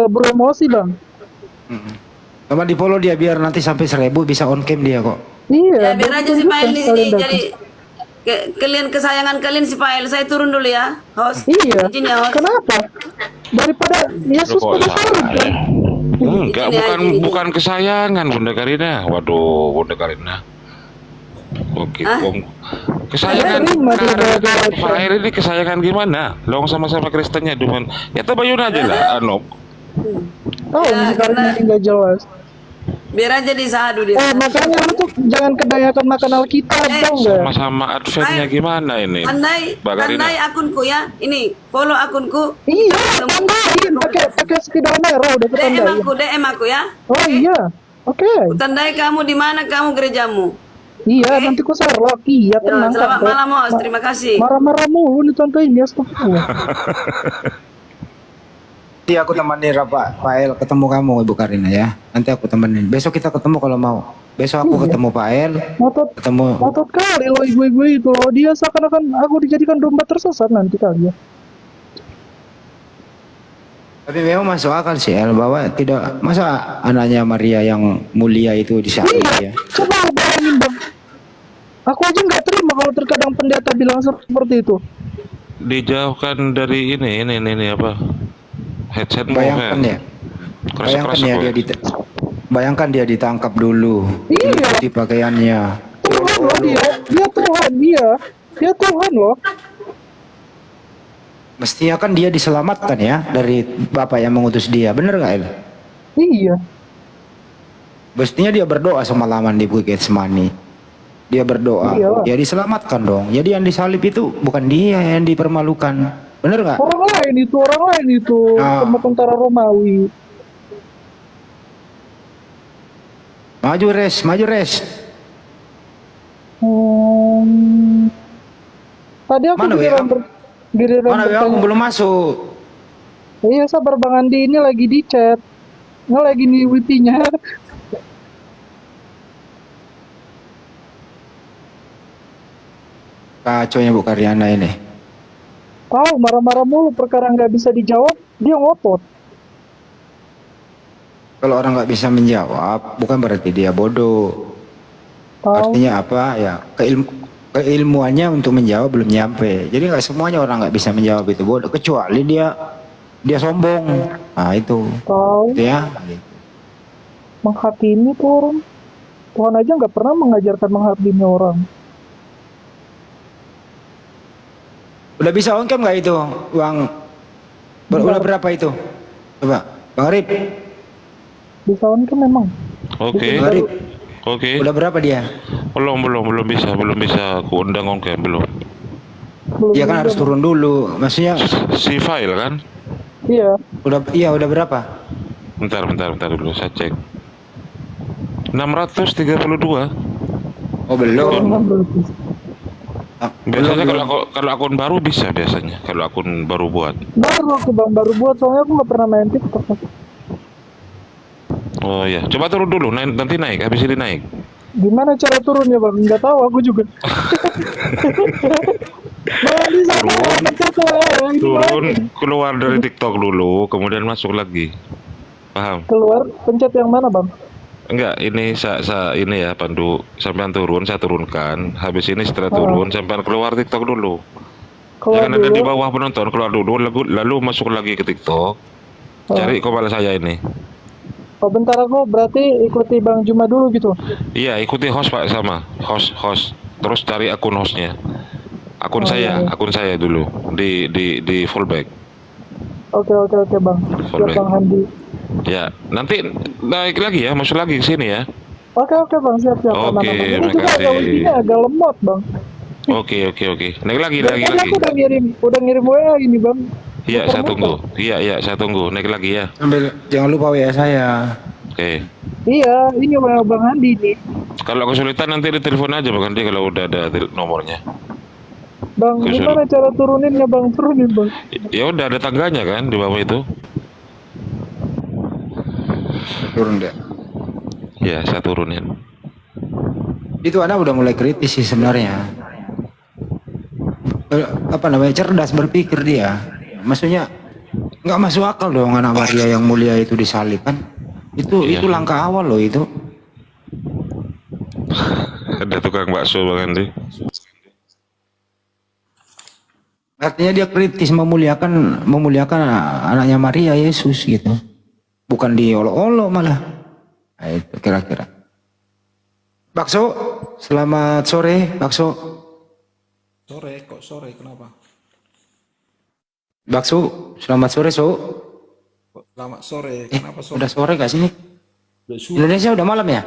beremosi Bang. Coba di follow dia biar nanti sampai 1000 bisa on cam dia kok. Iya. Ya biar aja si tunjukkan Pael di sekalian sini. datang. Jadi kalian kesayangan kalian si Pael. Saya turun dulu ya, host. Iya. Izin ya, host. Kenapa? Daripada Yesus Lu kok pada salib salah kan? ya? Enggak, Gini, gini. bukan kesayangan Bunda Karina. Waduh, Bunda Karina. Oke, Hah? kesayangan Terima dia karena bawa Pak Air ini kesayangan gimana? Long sama-sama Kristennya, cuman ya tabayun aja lah, Anop. Tahu Ya, nih karena karena- ini nggak jelas. Biar aja disadu dia. Makanya lu tuh jangan kebanyakan makan Alkitab, tau nggak? Sama-sama adventnya Ay, gimana ini? Mbak Karina. Pandai akunku ya. Ini follow akunku. Iya, tandain pakai sepeda merah udah ketandain. DM aku ya. Oh iya, oke. Tandai kamu di mana kamu gerejamu. Iya, nanti ku share loh. Iya, Ya, tenang. selamat Kak. malam, Mos. Terima kasih. Marah-marah mulu nih tante ini, astagfirullah. Nanti aku temenin Pak El ketemu kamu Ibu Karina ya. Nanti aku temenin. Besok kita ketemu kalau mau. Besok aku ketemu Pak El, Ngotot, ketemu. ngotot kali loh ibu-ibu itu loh. Dia seakan-akan aku dijadikan domba tersesat nanti kali ya. Tapi memang masuk akal sih El bahwa tidak masa anaknya Maria yang mulia itu disalib ya. Coba bayangin bang. Aku aja nggak terima kalau terkadang pendeta bilang seperti itu. Dijauhkan dari ini apa? Headset Bayangkan ya. Keras-keras Bayangkan ya aku dia bayangkan dia ditangkap dulu. Iya. Diliputi pakaiannya. Tuhan loh dia Tuhan dia Tuhan loh. Mestinya kan dia diselamatkan ya dari Bapak yang mengutus dia. Bener nggak El? Iya. Mestinya dia berdoa semalaman di Bukit Getsemani. Dia berdoa, Iya. ya diselamatkan dong. Jadi yang disalib itu bukan dia yang dipermalukan. Bener nggak? Orang lain itu Nah. sama tentara Romawi. Maju res. Tadi aku Mana giliran WA? giliran Mana WA aku bertanya. belum masuk. Iya sabar Bang Andi ini lagi di chat. Nggak lagi nih wifi-nya. Kacaunya Bu Karyana ini. Tahu marah-marah mulu perkara nggak bisa dijawab dia ngotot. Kalau orang nggak bisa menjawab, bukan berarti dia bodoh. Tahu. Artinya apa ya? Keilmuannya untuk menjawab belum nyampe. Jadi nggak semuanya orang nggak bisa menjawab itu bodoh. Kecuali dia sombong. Nah itu, Tahu. itu ya. Menghakimi tuh orang. Tuhan aja nggak pernah mengajarkan menghakimi orang. Udah bisa ongkep nggak itu uang? Udah berapa itu? Coba, Bang Arif. Bisa kan memang. Oke. Bang Arif, Oke. udah berapa dia? Belum bisa aku undang belum. Belum Dia kan juga, harus Bang. turun dulu. Maksudnya Si file kan? Iya. udah berapa? Bentar dulu saya cek. 632. Oh belum. Ah, Biasanya belum. kalau akun baru bisa biasanya. Kalau akun baru buat. Baru buat soalnya aku nggak pernah main TikTok. Oh iya, coba turun dulu, nanti naik, habis ini naik. Gimana cara turunnya bang? Nggak tahu aku juga. Bang Andi sama Turun, keluar dari TikTok dulu, kemudian masuk lagi. Paham? keluar pencet yang mana bang? Enggak, ini ini ya Pandu, sampean turun, saya turunkan. Habis ini setelah turun, sampean keluar TikTok dulu. Keluar Jangan ada di dulu. bawah penonton, keluar dulu, lalu masuk lagi ke TikTok. Cari kepala saya ini. Oh bentar aku berarti ikuti Bang Juma dulu gitu. Iya, ikuti host Pak sama host. Terus cari akun hostnya. Akun saya dulu di fullback. Oke bang. Siap Boleh. Bang Handi. Ya, nanti naik lagi ya, masuk lagi sini ya. Oke bang siap. Oke, Aman-aman. Ini juga makasih. agak wifi-nya agak lemot bang. Oke. Naik lagi. Tadi aku udah ngirim WA ini bang. Iya, saya tunggu. Iya, saya tunggu. Naik lagi ya. Ambil, jangan lupa WA saya. Oke. Iya ini WA Bang Handi nih. Kalau kesulitan nanti ditelepon aja Bang Andi kalau udah ada nomornya. Bang Oke, gimana cara turuninnya bang? Turunin bang. Ya udah ada tangganya kan di bawah itu. Turun deh. Ya, saya turunin. Itu anak udah mulai kritis sih sebenarnya. Apa namanya, cerdas berpikir dia. Maksudnya nggak masuk akal dong anak Maria yang mulia itu disalib kan. Iya. Itu langkah awal loh itu. Ada tukang bakso Bang Andi. Artinya dia kritis memuliakan anaknya Maria Yesus gitu. bukan diolok-olok malah. Nah, itu kira-kira. Bakso, selamat sore, Bakso. Sore, kok sore, kenapa? Bakso, selamat sore, So. Kok selamat sore, kenapa sore? Udah sore gak sini? Udah sore. Indonesia udah malam ya?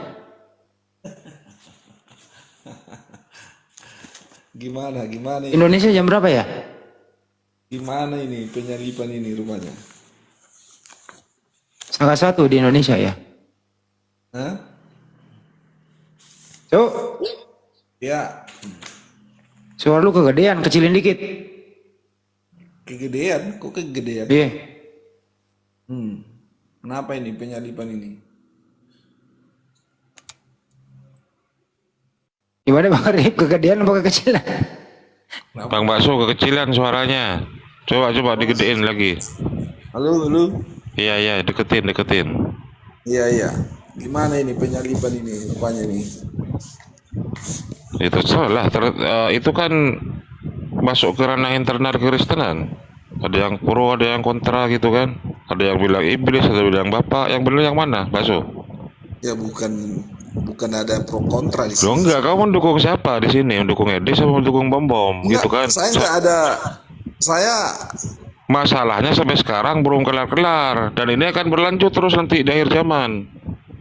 Gimana ini? Indonesia jam berapa ya? Gimana ini penyalipan ini rupanya? 1:30 di Indonesia ya? Hah? So, Ya, suara lu kegedean, kecilin dikit. kegedean, kok kegedean? Iya. Kenapa ini penyalipan ini? Gimana Bang Arif, kegedean apa kekecilan? Bang Bakso kekecilan suaranya. Coba digedein lagi. Halo. Iya, deketin. Iya. Gimana ini penyalipan ini rupanya nih? Itu salah. Itu kan masuk ke ranah internal kekristenan. Ada yang pro, ada yang kontra gitu kan. Ada yang bilang iblis, ada yang bilang bapak. Yang benar yang mana, Bakso? Ya bukan ada pro kontra di Lo sini. enggak, kamu mendukung siapa di sini? Mendukung Edis sama mendukung Bom gitu kan? Saya nggak ada. Saya Masalahnya sampai sekarang belum kelar-kelar dan ini akan berlanjut terus nanti di akhir zaman.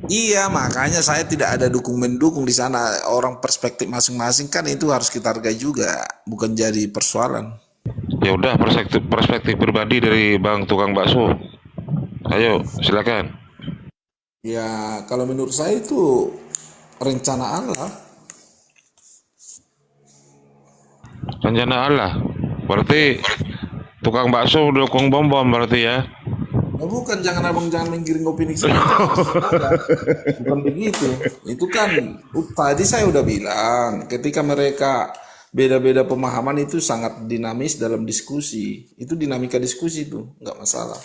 Iya, makanya saya tidak ada dukung-mendukung di sana. Orang perspektif masing-masing kan itu harus kita hargai juga, bukan jadi persoalan. Ya udah, perspektif pribadi dari Bang Tukang Bakso. Ayo, silakan. Ya, kalau menurut saya itu rencana Allah. Rencana Allah. Berarti Tukang Bakso dukung Bom berarti ya. Oh, bukan, jangan menggiring opini saya. Bukan begitu. Itu kan tadi saya udah bilang, ketika mereka beda-beda pemahaman itu sangat dinamis dalam diskusi. Itu dinamika diskusi itu, nggak masalah.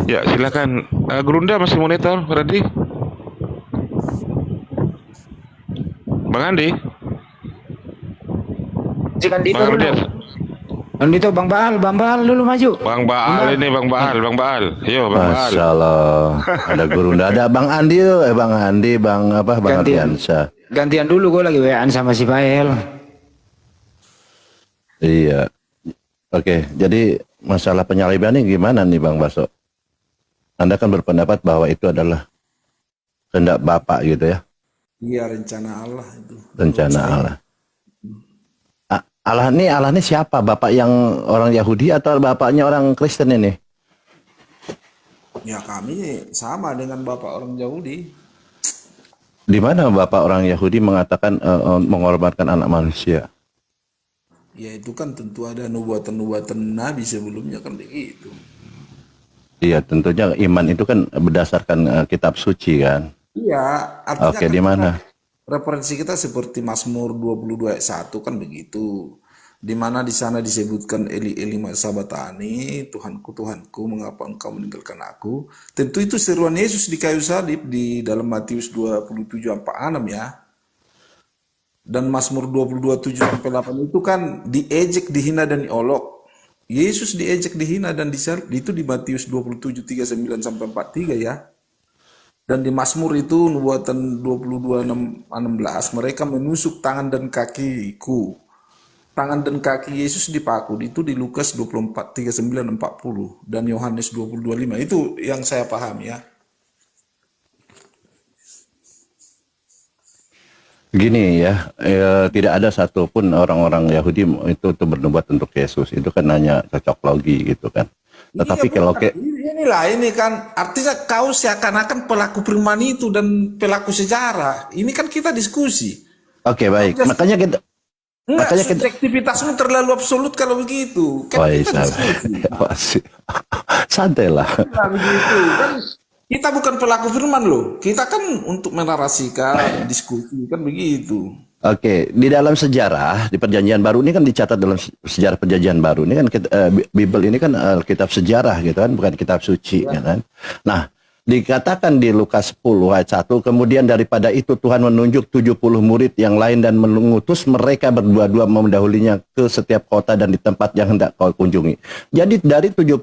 Ya, silakan. Gerunda masih monitor berarti. Bang Andi, Jangan Dito Bang dulu. Rudiat. Bang Dito, Bang Baal dulu maju. Bang Baal ini, Bang Baal. Ayo, Bang Baal. Masya Allah, ada Gurunda, ada Bang Andi, Bang Gantian. Ardiansyah. Gantian dulu, gue lagi WA-an sama si Pael. Iya. Oke, jadi masalah penyaliban ini gimana nih Bang Baso? Anda kan berpendapat bahwa itu adalah kehendak Bapak gitu ya, Iya, rencana Allah itu. rencana Allah. Allah ini siapa? Bapak yang orang Yahudi atau bapaknya orang Kristen ini? Ya, kami sama dengan bapak orang Yahudi. Di mana bapak orang Yahudi mengatakan mengorbankan anak manusia? Ya, itu kan tentu ada nubuatan-nubuatan Nabi sebelumnya kan begitu. Iya, tentunya iman itu kan berdasarkan kitab suci kan. Iya, artinya Oke, kan di mana? referensi kita seperti Mazmur 22 ayat 1 kan begitu. Di mana di sana disebutkan Eli sabatani, Tuhanku, mengapa engkau meninggalkan aku? Tentu itu seruan Yesus di kayu salib di dalam Matius 27:46 ya. Dan Mazmur 22:7-8 itu kan diejek, dihina dan diolok. Yesus diejek, dihina dan disalib itu di Matius 27:39-43 ya. Dan di Mazmur itu nubuatan 22:16 mereka menusuk tangan dan kakiku. Tangan dan kaki Yesus dipaku itu di Lukas 24:39-40 dan Yohanes 20:25. Itu yang saya paham ya. Gini ya, tidak ada satupun orang-orang Yahudi itu bernubuat untuk Yesus. Itu kan hanya cocok logi gitu kan. Tetapi Iya, kalau bukan. Ini kan artinya kau seakan-akan pelaku firman itu dan pelaku sejarah. Ini kan kita diskusi. Oke, baik. Makanya kita Subjektivitasmu terlalu absolut kalau begitu. Kan kita diskusi. Santai lah. Nah, begitu kan kita bukan pelaku firman loh. Kita kan untuk menarasikan diskusi kan begitu. Oke, di dalam sejarah di Perjanjian Baru ini kan dicatat dalam sejarah Perjanjian Baru ini kan Bible ini kan kitab sejarah gitu kan, bukan kitab suci kan. Nah, Dikatakan di Lukas 10 ayat 1, kemudian daripada itu Tuhan menunjuk 70 murid yang lain dan mengutus mereka berdua-dua mendahulunya ke setiap kota dan di tempat yang hendak kau kunjungi. Jadi dari 72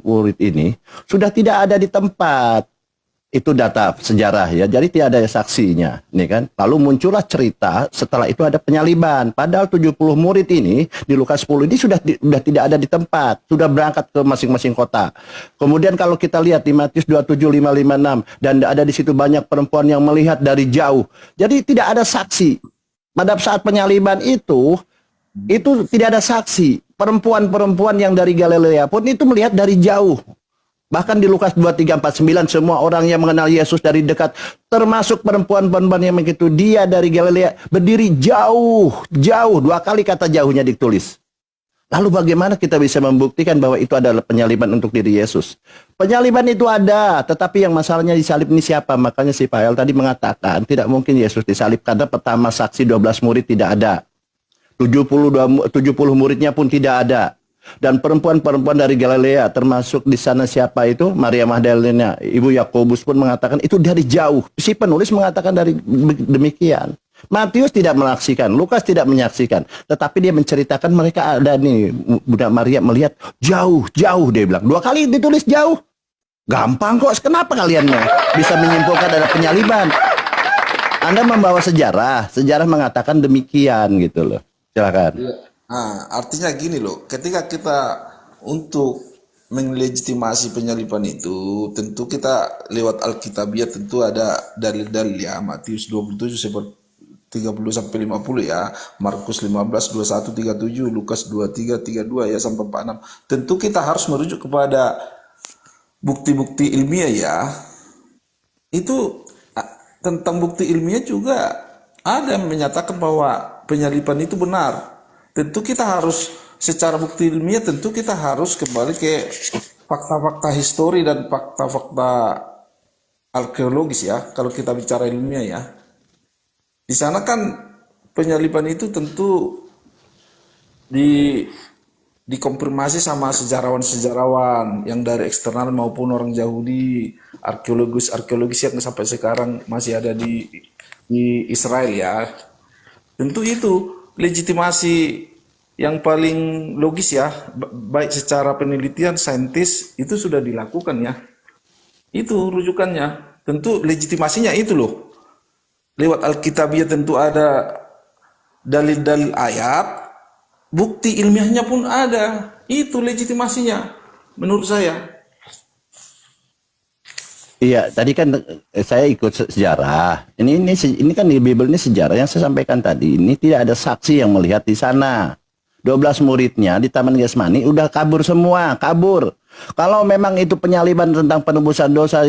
murid ini sudah tidak ada di tempat. Itu data sejarah ya, jadi tidak ada saksinya, nih kan. Lalu muncullah cerita setelah itu ada penyaliban. Padahal 70 murid ini di Lukas 10 ini sudah tidak ada di tempat, sudah berangkat ke masing-masing kota. Kemudian kalau kita lihat di Matius 27, 5, 5, 6, dan ada di situ banyak perempuan yang melihat dari jauh. Jadi tidak ada saksi. Pada saat penyaliban itu tidak ada saksi. Perempuan-perempuan yang dari Galilea pun itu melihat dari jauh. Bahkan di Lukas 23:49 semua orang yang mengenal Yesus dari dekat, termasuk perempuan-perempuan yang begitu, dia dari Galilea berdiri jauh, 2 kali kata jauhnya ditulis. Lalu bagaimana kita bisa membuktikan bahwa itu adalah penyaliban untuk diri Yesus? Penyaliban itu ada, tetapi yang masalahnya disalib ini siapa? Makanya si Pael tadi mengatakan tidak mungkin Yesus disalib karena pertama saksi 12 murid tidak ada. 70 muridnya pun tidak ada. Dan perempuan-perempuan dari Galilea termasuk di sana siapa itu? Maria Magdalena, ibu Yakobus pun mengatakan itu dari jauh. Si penulis mengatakan dari demikian. Matius tidak menyaksikan, Lukas tidak menyaksikan, tetapi dia menceritakan mereka ada nih. Bunda Maria melihat jauh, dia bilang. 2 kali ditulis jauh. Gampang kok, kenapa kalian bisa menyimpulkan ada penyaliban? Anda membawa sejarah mengatakan demikian gitu loh. Silakan. Nah, artinya gini loh, ketika kita untuk melegitimasi penyaliban itu, tentu kita lewat Alkitabiah tentu ada dalil-dalil ya, Matius 27 seperti 30 sampai 50 ya, Markus 15 21 37, Lukas 23 32 ya sampai 46. Tentu kita harus merujuk kepada bukti-bukti ilmiah ya. Itu tentang bukti ilmiah juga ada yang menyatakan bahwa penyaliban itu benar. Tentu kita harus secara bukti ilmiah tentu kita harus kembali ke fakta-fakta histori dan fakta-fakta arkeologis ya. Kalau kita bicara ilmiah ya, di sana kan penyaliban itu tentu dikonfirmasi sama sejarawan-sejarawan yang dari eksternal maupun orang Yahudi, arkeologis yang sampai sekarang masih ada di Israel ya. Tentu itu legitimasi yang paling logis ya, baik secara penelitian saintis itu sudah dilakukan ya. Itu rujukannya. Tentu legitimasinya itu loh. Lewat Alkitabiah tentu ada dalil-dalil ayat, bukti ilmiahnya pun ada. Itu legitimasinya menurut saya. Iya, tadi kan saya ikut sejarah. Ini kan di Bible ini sejarah yang saya sampaikan tadi. Ini tidak ada saksi yang melihat di sana. 12 muridnya di Taman Getsemani udah kabur semua, kabur. Kalau memang itu penyaliban tentang penebusan dosa,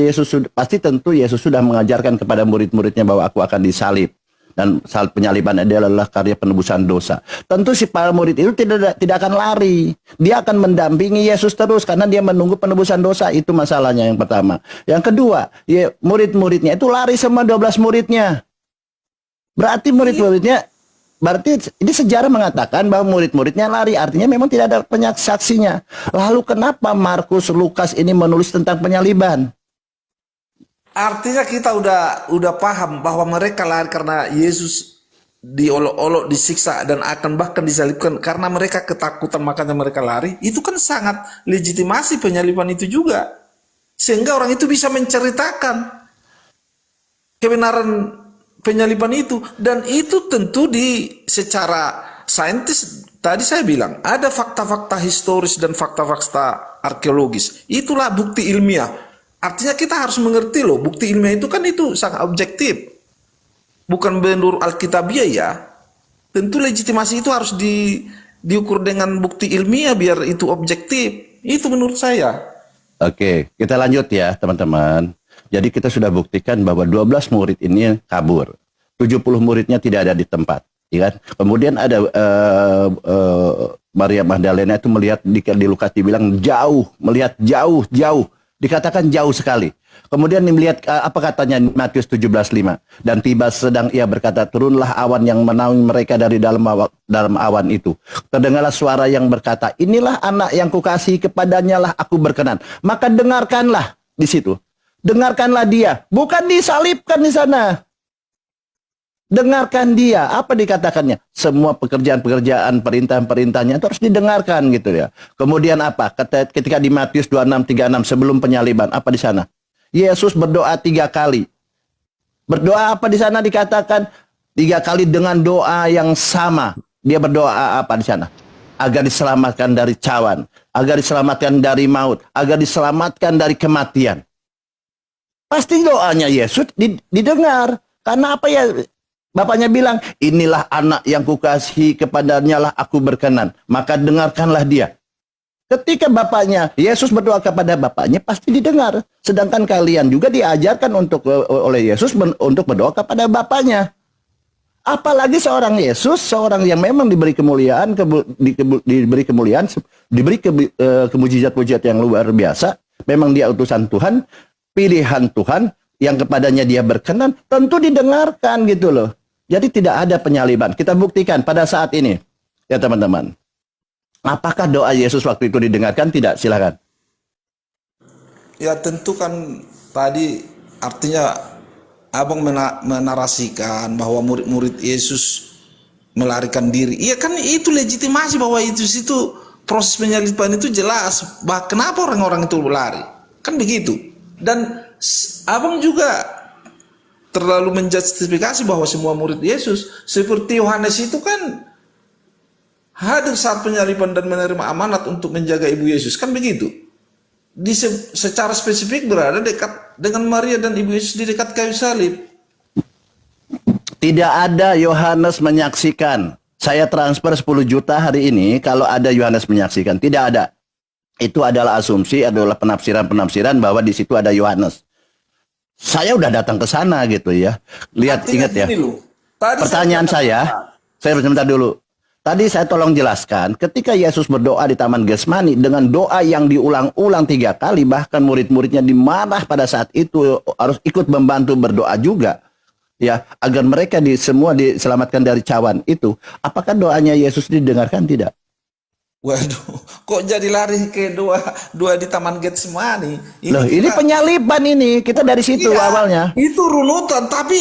pasti tentu Yesus sudah mengajarkan kepada murid-muridnya bahwa aku akan disalib. Dan penyaliban adalah karya penebusan dosa. Tentu si para murid itu tidak akan lari. Dia akan mendampingi Yesus terus karena dia menunggu penebusan dosa. Itu masalahnya yang pertama. Yang kedua, ya, murid-muridnya itu lari semua 12 muridnya. Berarti ini sejarah mengatakan bahwa murid-muridnya lari. Artinya memang tidak ada saksinya. Lalu kenapa Markus, Lukas ini menulis tentang penyaliban? Artinya kita udah paham bahwa mereka lari karena Yesus diolok-olok, disiksa dan akan bahkan disalibkan karena mereka ketakutan makanya mereka lari. Itu kan sangat legitimasi penyaliban itu juga. Sehingga orang itu bisa menceritakan kebenaran penyaliban itu, dan itu tentu secara saintis tadi saya bilang ada fakta-fakta historis dan fakta-fakta arkeologis. Itulah bukti ilmiah. Artinya kita harus mengerti loh, bukti ilmiah itu kan itu sangat objektif. Bukan menurut Alkitabiah ya. Tentu legitimasi itu harus diukur dengan bukti ilmiah biar itu objektif. Itu menurut saya. Oke, kita lanjut ya teman-teman. Jadi kita sudah buktikan bahwa 12 murid ini kabur. 70 muridnya tidak ada di tempat. Ya kan? Kemudian ada Maria Magdalena itu melihat di Lukas dibilang jauh, melihat jauh. Dikatakan jauh sekali. Kemudian melihat apa katanya Matius 17:5. Dan tiba sedang ia berkata, turunlah awan yang menaungi mereka dari dalam awan itu. Terdengarlah suara yang berkata, inilah anak yang kukasihi, kepadanya lah aku berkenan. Maka dengarkanlah di situ. Dengarkanlah dia, bukan disalibkan di sana. Dengarkan dia. Apa dikatakannya? Semua pekerjaan-pekerjaan, perintah-perintahnya itu harus didengarkan gitu ya. Kemudian apa? Ketika di Matius 26:36 sebelum penyaliban, apa di sana? Yesus berdoa 3 kali. Berdoa apa di sana dikatakan? 3 kali dengan doa yang sama. Dia berdoa apa di sana? Agar diselamatkan dari cawan, agar diselamatkan dari maut, agar diselamatkan dari kematian. Pasti doanya Yesus didengar. Karena apa ya? Bapaknya bilang, inilah anak yang kukasihi, kepadanya lah aku berkenan. Maka dengarkanlah dia. Ketika bapaknya, Yesus berdoa kepada bapaknya, pasti didengar. Sedangkan kalian juga diajarkan oleh Yesus untuk berdoa kepada bapaknya. Apalagi seorang Yesus, seorang yang memang diberi kemuliaan, diberi kemujizat-mujizat yang luar biasa. Memang dia utusan Tuhan, pilihan Tuhan, yang kepadanya dia berkenan, tentu didengarkan gitu loh. Jadi tidak ada penyaliban. Kita buktikan pada saat ini. Ya teman-teman. Apakah doa Yesus waktu itu didengarkan? Tidak, silakan. Ya tentu kan tadi artinya abang menarasikan bahwa murid-murid Yesus melarikan diri. Iya kan itu legitimasi bahwa itu proses penyaliban itu jelas. Kenapa orang-orang itu lari? Kan begitu. Dan abang juga terlalu menjustifikasi bahwa semua murid Yesus seperti Yohanes itu kan hadir saat penyaliban dan menerima amanat untuk menjaga ibu Yesus, kan begitu. Secara spesifik berada dekat dengan Maria dan ibu Yesus di dekat kayu salib. Tidak ada Yohanes menyaksikan. Saya transfer 10 juta hari ini kalau ada Yohanes menyaksikan. Tidak ada. Itu adalah asumsi, adalah penafsiran-penafsiran bahwa di situ ada Yohanes. Saya udah datang ke sana gitu ya. Lihat, artinya ingat ya. Pertanyaan saya sebentar dulu. Tadi saya tolong jelaskan, ketika Yesus berdoa di Taman Getsemani dengan doa yang diulang-ulang 3 kali, bahkan murid-muridnya dimarah pada saat itu harus ikut membantu berdoa juga, ya, agar mereka semua diselamatkan dari cawan itu. Apakah doanya Yesus didengarkan? Tidak. Waduh, kok jadi lari ke doa di Taman Getsemani? Ini penyaliban ini, kita dari situ awalnya. Itu runutan, tapi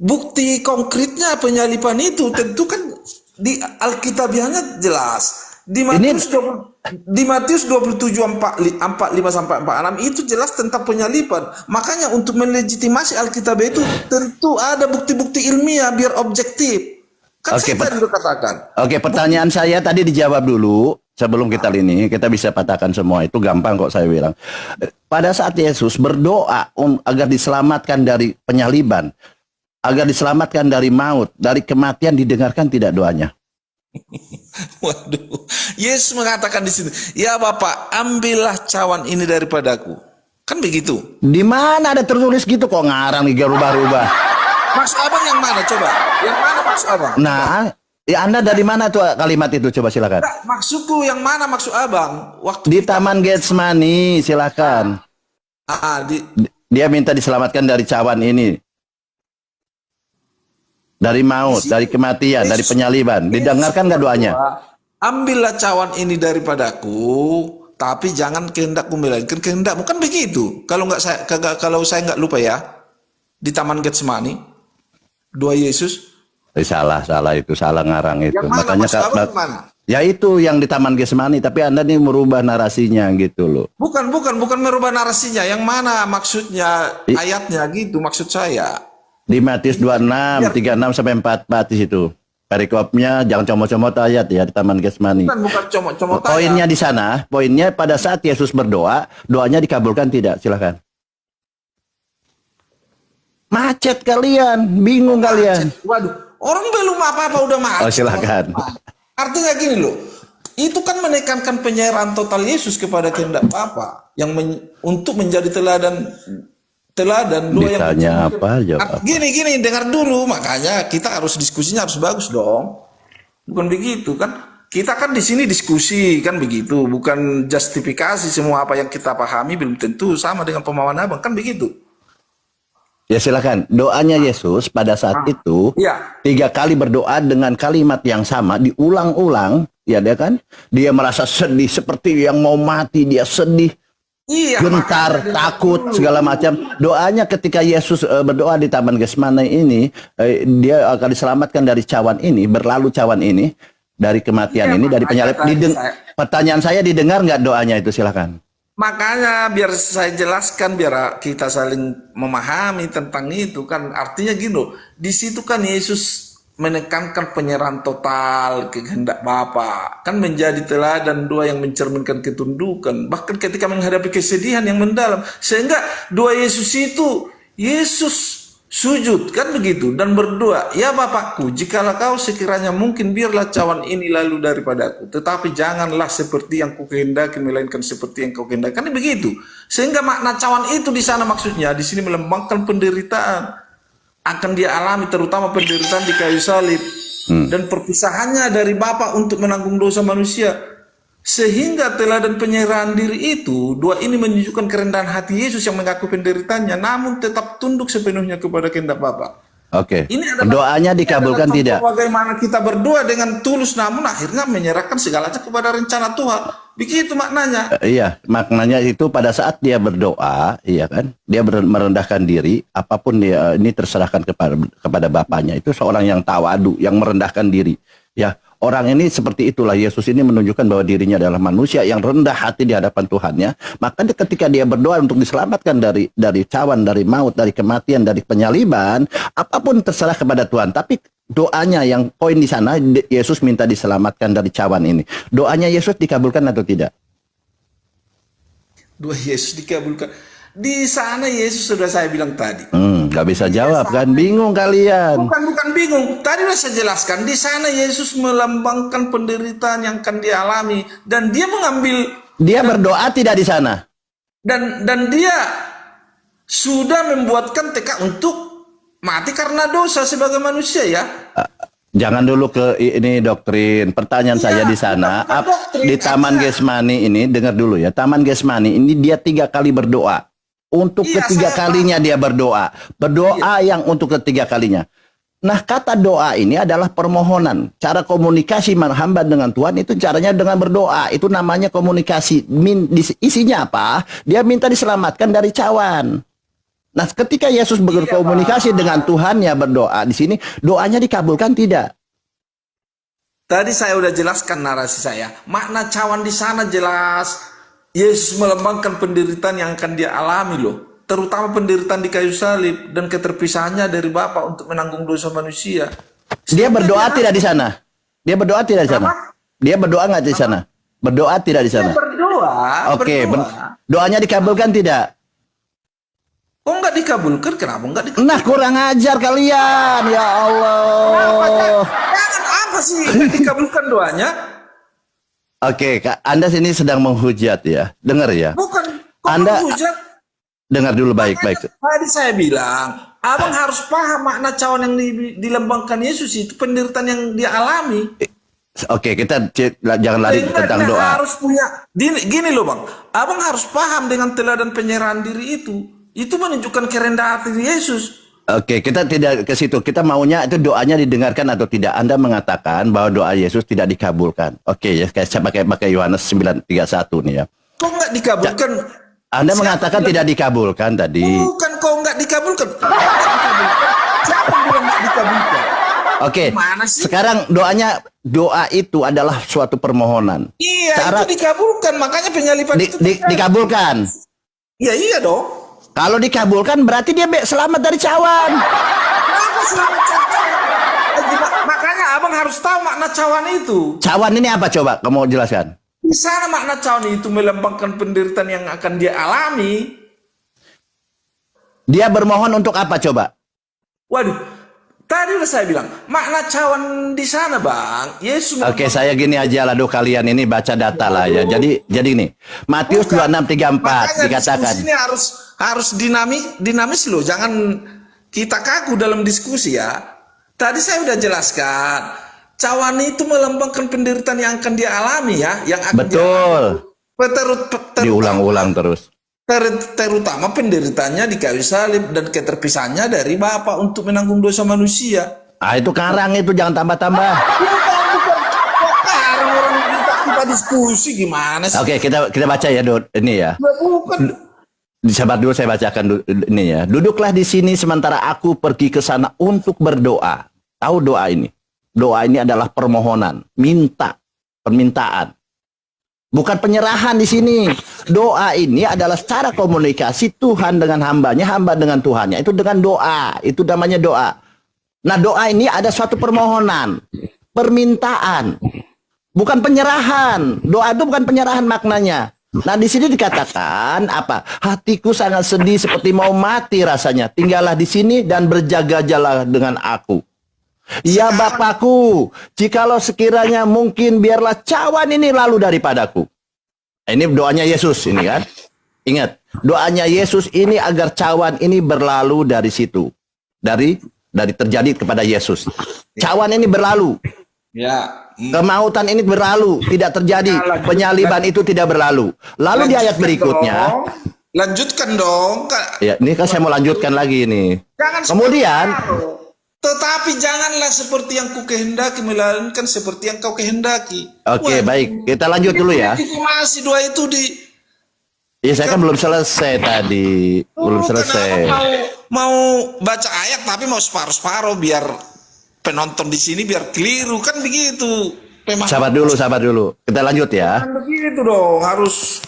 bukti konkretnya penyaliban itu tentu kan di Alkitabiahnya jelas. Di Matius 27:45-46 itu jelas tentang penyaliban. Makanya untuk melegitimasi Alkitab itu tentu ada bukti-bukti ilmiah biar objektif. Kan saya tadi katakan. Oke, pertanyaan saya tadi dijawab dulu. Sebelum kita bisa patahkan semua. Itu gampang kok saya bilang. Pada saat Yesus berdoa agar diselamatkan dari penyaliban, agar diselamatkan dari maut, dari kematian, didengarkan tidak doanya? Waduh, Yesus mengatakan di sini, ya Bapak, ambillah cawan ini daripadaku. Kan begitu. Di mana ada tertulis gitu kok ngarang nih rubah-rubah? Maksud abang yang mana coba? Yang mana maksud abang? Nah, ya Anda dari mana tuh kalimat itu? Coba silakan. Nah, maksudku yang mana maksud abang? Waktu di Taman Getsemani, silakan. Dia minta diselamatkan dari cawan ini. Dari maut, dari kematian, dari penyaliban. Didengarkan nggak doanya? Ambillah cawan ini daripadaku, tapi jangan kehendakku melainkan kehendakmu. Kan begitu. Kalau saya nggak lupa ya, di Taman Getsemani. Doa Yesus. Salah itu, salah ngarang itu. Yang mana, makanya ya itu yang di Taman Getsemani, tapi Anda nih merubah narasinya gitu loh. Bukan merubah narasinya. Yang mana maksudnya ayatnya gitu maksud saya. Di Matius 26, 36 sampai 44 di situ. Perikopnya jangan comot-comot ayat ya di Taman Getsemani. Bukan comot-comot ayat. Poinnya di sana, poinnya pada saat Yesus berdoa, doanya dikabulkan tidak? Silakan. Macet kalian, bingung kalian. Waduh, orang belum apa-apa udah macet. Oh, silakan. Artinya gini loh, itu kan menekankan penyerahan total Yesus kepada kehendak Bapa yang untuk menjadi teladan doa yang ditanya apa jawab. Gini dengar dulu, makanya kita harus diskusinya harus bagus dong. Bukan begitu kan? Kita kan di sini diskusi kan begitu, bukan justifikasi semua apa yang kita pahami belum tentu sama dengan pemahaman abang kan begitu. Ya silakan. Doanya Yesus pada saat itu 3 kali berdoa dengan kalimat yang sama diulang-ulang, ya dia kan? Dia merasa sedih seperti yang mau mati, dia sedih. Iya, gentar, makanya takut, segala macam. Doanya ketika Yesus berdoa di Taman Getsemani ini, dia akan diselamatkan dari cawan ini, berlalu cawan ini, dari kematian Iya, ini, dari makanya penyalib. tadi saya- Pertanyaan saya, didengar nggak doanya itu? Silakan. Makanya biar saya jelaskan, biar kita saling memahami tentang itu kan. Artinya gini loh, di situ kan Yesus menekankan penyerahan total ke kehendak Bapa, kan menjadi teladan dua yang mencerminkan ketundukan, bahkan ketika menghadapi kesedihan yang mendalam, sehingga dua Yesus itu, Yesus sujud kan begitu dan berdoa, ya Bapakku, jikalau kau sekiranya mungkin, biarlah cawan ini lalu daripadaku, tetapi janganlah seperti yang kukehendaki, melainkan seperti yang kau kehendaki. Kan begitu. Sehingga makna cawan itu di sana maksudnya di sini melambangkan penderitaan akan dia alami, terutama penderitaan di kayu salib dan perpisahannya dari Bapa untuk menanggung dosa manusia. Sehingga teladan penyerahan diri itu, dua ini menunjukkan kerendahan hati Yesus yang mengaku penderitaannya namun tetap tunduk sepenuhnya kepada kehendak Bapa. Oke. Ini adalah Doanya dikabulkan contoh tidak? bagaimana kita berdoa dengan tulus namun akhirnya menyerahkan segalanya kepada rencana Tuhan. Begitu maknanya. Iya, maknanya itu pada saat dia berdoa, iya kan, dia merendahkan diri, apapun dia ini terserahkan kepada Bapaknya. Itu seorang yang tawadu, yang merendahkan diri. Ya, orang ini seperti itulah. Yesus ini menunjukkan bahwa dirinya adalah manusia yang rendah hati di hadapan Tuhannya. Maka ketika dia berdoa untuk diselamatkan dari cawan, dari maut, dari kematian, dari penyaliban, apapun terserah kepada Tuhan. Tapi doanya yang poin di sana, Yesus minta diselamatkan dari cawan ini. Doanya Yesus dikabulkan atau tidak? Dua Yesus dikabulkan. Di sana Yesus sudah saya bilang tadi. Nggak bisa jawab kan? Bingung kalian. Bukan bingung. Tadi sudah saya jelaskan. Di sana Yesus melambangkan penderitaan yang akan dia alami dan dia mengambil. Dia berdoa tidak di sana. Dan dia sudah membuatkan tekad untuk mati karena dosa sebagai manusia ya. Jangan dulu ke ini doktrin. Pertanyaan saya di sana, bukan doktrin, di Taman Getsemani ini, dengar dulu ya. Taman Getsemani ini dia 3 kali berdoa. Untuk Iya, ketiga saya kalinya dia berdoa. Berdoa yang untuk ketiga kalinya. Nah, kata doa ini adalah permohonan. Cara komunikasi hamba dengan Tuhan itu caranya dengan berdoa. Itu namanya komunikasi. Isinya apa? Dia minta diselamatkan dari cawan. Nah, ketika Yesus berkomunikasi dengan Tuhannya berdoa di sini, doanya dikabulkan tidak? Tadi saya udah jelaskan narasi saya. Makna cawan di sana jelas. Yesus melambangkan penderitaan yang akan dia alami loh. Terutama penderitaan di kayu salib dan keterpisahannya dari Bapa untuk menanggung dosa manusia. Dia berdoa tidak di sana? Dia berdoa tidak di sana? Dia berdoa nggak di sana? Berdoa tidak di sana? Dia berdoa. Oke, berdoa. doanya dikabulkan tidak? Kok nggak dikabulkan? Kenapa nggak dikabulkan? Nah, kurang ajar kalian. Ya Allah. Jangan apa sih nggak dikabulkan doanya? Oke, Kak, Anda sini sedang menghujat ya. Dengar ya. Bukan. Kok Anda menghujat? dengar dulu baik-baik. Tadi saya bilang, abang harus paham makna cawan yang dilambangkan Yesus itu penderitaan yang dia alami. Oke, kita jangan lari Sehingga tentang dia doa. harus punya gini loh bang, abang harus paham dengan teladan penyerahan diri itu menunjukkan kerendahan hati Yesus. Oke, kita tidak ke situ. Kita maunya itu doanya didengarkan atau tidak. Anda mengatakan bahwa doa Yesus tidak dikabulkan. Oke ya, kayak saya pakai Yohanes 9:31 nih ya. Kok nggak dikabulkan? Anda mengatakan tidak dikabulkan tadi. Bukan kok nggak dikabulkan. Siapa bilang nggak dikabulkan? Oke, Gimana sih? sekarang doa itu adalah suatu permohonan. Iya, Cara- itu dikabulkan. Makanya penyalipan itu dikabulkan. Iya dong. Kalau dikabulkan berarti dia selamat dari cawan. Kenapa selamat cawan? Makanya abang harus tahu makna cawan itu. Cawan ini apa coba? Kamu jelaskan. Di sana makna cawan itu melambangkan penderitaan yang akan dia alami. Dia bermohon untuk apa coba? Waduh, tadi udah saya bilang makna cawan di sana bang. Yesus. Oke, saya gini aja lah, kalian ini baca data lah ya. Jadi ini Matius 26:34 dikatakan. Ini harus dinamis loh. Jangan kita kaku dalam diskusi ya. Tadi saya udah jelaskan. Cawan itu melambangkan penderitaan yang akan dia alami ya, yang akan Betul. Diulang-ulang terus. Terutama penderitaannya di kayu salib dan keterpisahannya dari Bapa untuk menanggung dosa manusia. Ah, itu karang itu, jangan tambah-tambah. Bukan. Kok karang orang kita Apa diskusi gimana sih? Oke, kita baca ya, ini ya. Bukan. Sabar dulu, saya bacakan ini ya. Duduklah di sini sementara aku pergi ke sana untuk berdoa. Tahu doa ini? Doa ini adalah permohonan, permintaan. Bukan penyerahan di sini. Doa ini adalah cara komunikasi Tuhan dengan hambanya, hamba dengan Tuhannya. Itu dengan doa. Itu namanya doa. Nah, doa ini ada suatu permohonan, permintaan. Bukan penyerahan. Doa itu bukan penyerahan maknanya. Nah, di sini dikatakan apa? Hatiku sangat sedih seperti mau mati rasanya. Tinggallah di sini dan berjaga-jagalah dengan aku. Ya Bapakku, jikalau sekiranya mungkin biarlah cawan ini lalu daripadaku. Ini doanya Yesus ini kan. Ingat, doanya Yesus ini agar cawan ini berlalu dari situ. Dari terjadi kepada Yesus. Cawan ini berlalu. Ya. Kemautan ini berlalu, tidak terjadi. Penyaliban itu tidak berlalu. Lalu di ayat berikutnya, lanjutkan dong. ya, ini kan saya mau lanjutkan lagi ini. Kemudian, tetapi janganlah seperti yang ku kehendaki, melainkan seperti yang kau kehendaki. oke, baik, kita lanjut dulu ya. Masih dua itu di. Ya, saya kan belum selesai tadi, belum selesai. Mau baca ayat tapi mau separuh-separuh biar penonton di sini biar keliru kan begitu. Sabar dulu. Kita lanjut ya. Begitu dong, harus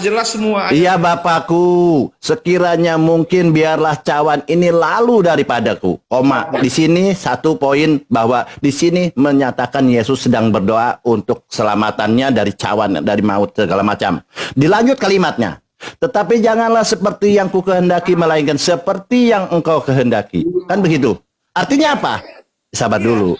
jelas semua. Iya Bapakku, sekiranya mungkin biarlah cawan ini lalu daripadaku. Koma, di sini satu poin bahwa di sini menyatakan Yesus sedang berdoa untuk keselamatannya dari cawan, dari maut segala macam. Dilanjut kalimatnya. Tetapi janganlah seperti yang ku kehendaki, melainkan seperti yang engkau kehendaki. Kan begitu. Artinya apa? Sabar dulu.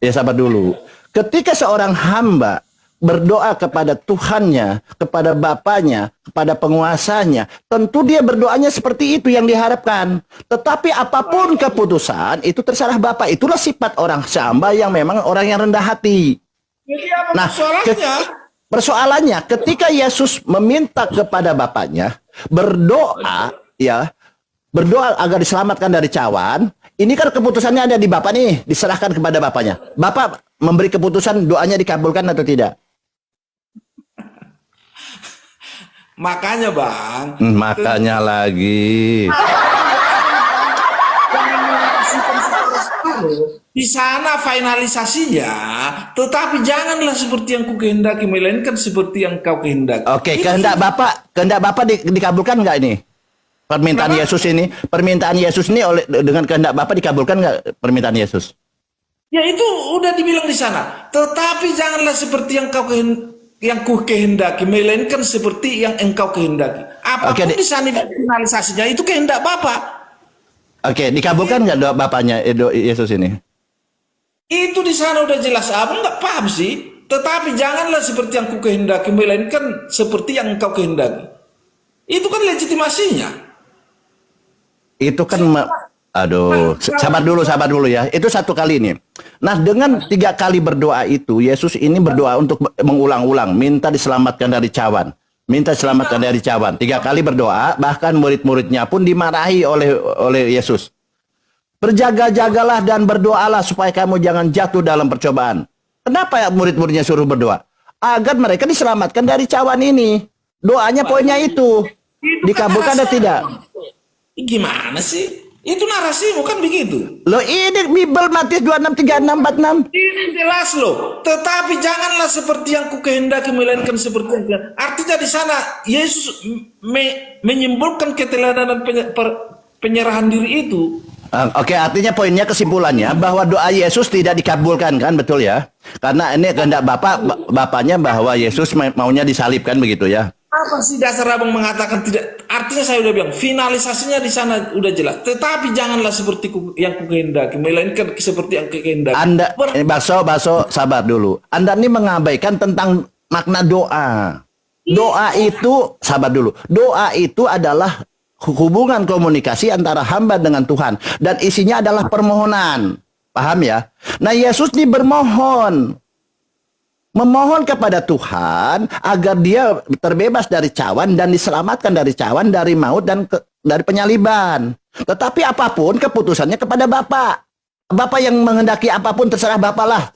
Ya, sabar dulu. Ketika seorang hamba berdoa kepada Tuhannya, kepada Bapaknya, kepada penguasanya, tentu dia berdoanya seperti itu yang diharapkan. Tetapi apapun keputusan, itu terserah Bapak. Itulah sifat orang hamba yang memang orang yang rendah hati. Nah, persoalannya ketika Yesus meminta kepada Bapaknya, berdoa agar diselamatkan dari cawan. Ini kan keputusannya ada di Bapak nih, diserahkan kepada Bapaknya. Bapak memberi keputusan, doanya dikabulkan atau tidak? Makanya Bang. Makanya lagi. Di sana finalisasinya, tetapi janganlah seperti yang ku kehendaki, melainkan seperti yang kau kehendaki. Oke, kehendak Bapak dikabulkan nggak ini? Permintaan Yesus ini, dengan kehendak Bapak dikabulkan nggak permintaan Yesus? Ya itu udah dibilang di sana. Tetapi janganlah seperti yang ku kehendaki, melainkan seperti yang engkau kehendaki. Apapun di sana finalisasinya itu kehendak Bapak. Oke, dikabulkan nggak doa Bapaknya Yesus ini? Itu di sana udah jelas. Abang nggak paham sih. Tetapi janganlah seperti yang ku kehendaki, melainkan seperti yang engkau kehendaki. Itu kan legitimasinya. Itu kan sabar dulu ya. Itu satu kali ini. Nah, dengan 3 kali berdoa itu, Yesus ini berdoa untuk mengulang-ulang, minta diselamatkan dari cawan. 3 kali berdoa, bahkan murid-muridnya pun dimarahi oleh Yesus. Berjaga-jagalah dan berdoalah supaya kamu jangan jatuh dalam percobaan. Kenapa murid-muridnya suruh berdoa? Agar mereka diselamatkan dari cawan ini. Doanya poinnya itu. Dikabulkan atau tidak? Gimana sih? Itu narasi bukan begitu. Loh, ini Bible Matius 26, 36, 46. Ini jelas loh. Tetapi janganlah seperti yang ku kehendaki, melainkan seperti yang. Artinya di sana Yesus menyimpulkan keteladanan penyerahan diri itu. Oke, artinya poinnya, kesimpulannya bahwa doa Yesus tidak dikabulkan, kan, betul ya? Karena ini kehendak Bapaknya bahwa Yesus maunya disalibkan, begitu ya? Apa sih dasar abang mengatakan tidak? Artinya saya udah bilang finalisasinya di sana udah jelas. Tetapi janganlah seperti yang ku kehendaki, melainkan seperti yang kehendaki. Anda, Baso, sabar dulu. Anda ini mengabaikan tentang makna doa. Doa itu, sabar dulu. Doa itu adalah hubungan komunikasi antara hamba dengan Tuhan, dan isinya adalah permohonan. Paham ya? Nah, Yesus ini memohon kepada Tuhan agar dia terbebas dari cawan dan diselamatkan dari cawan, dari maut, dan dari penyaliban. Tetapi apapun keputusannya kepada Bapak. Bapak yang menghendaki apapun terserah Bapak lah.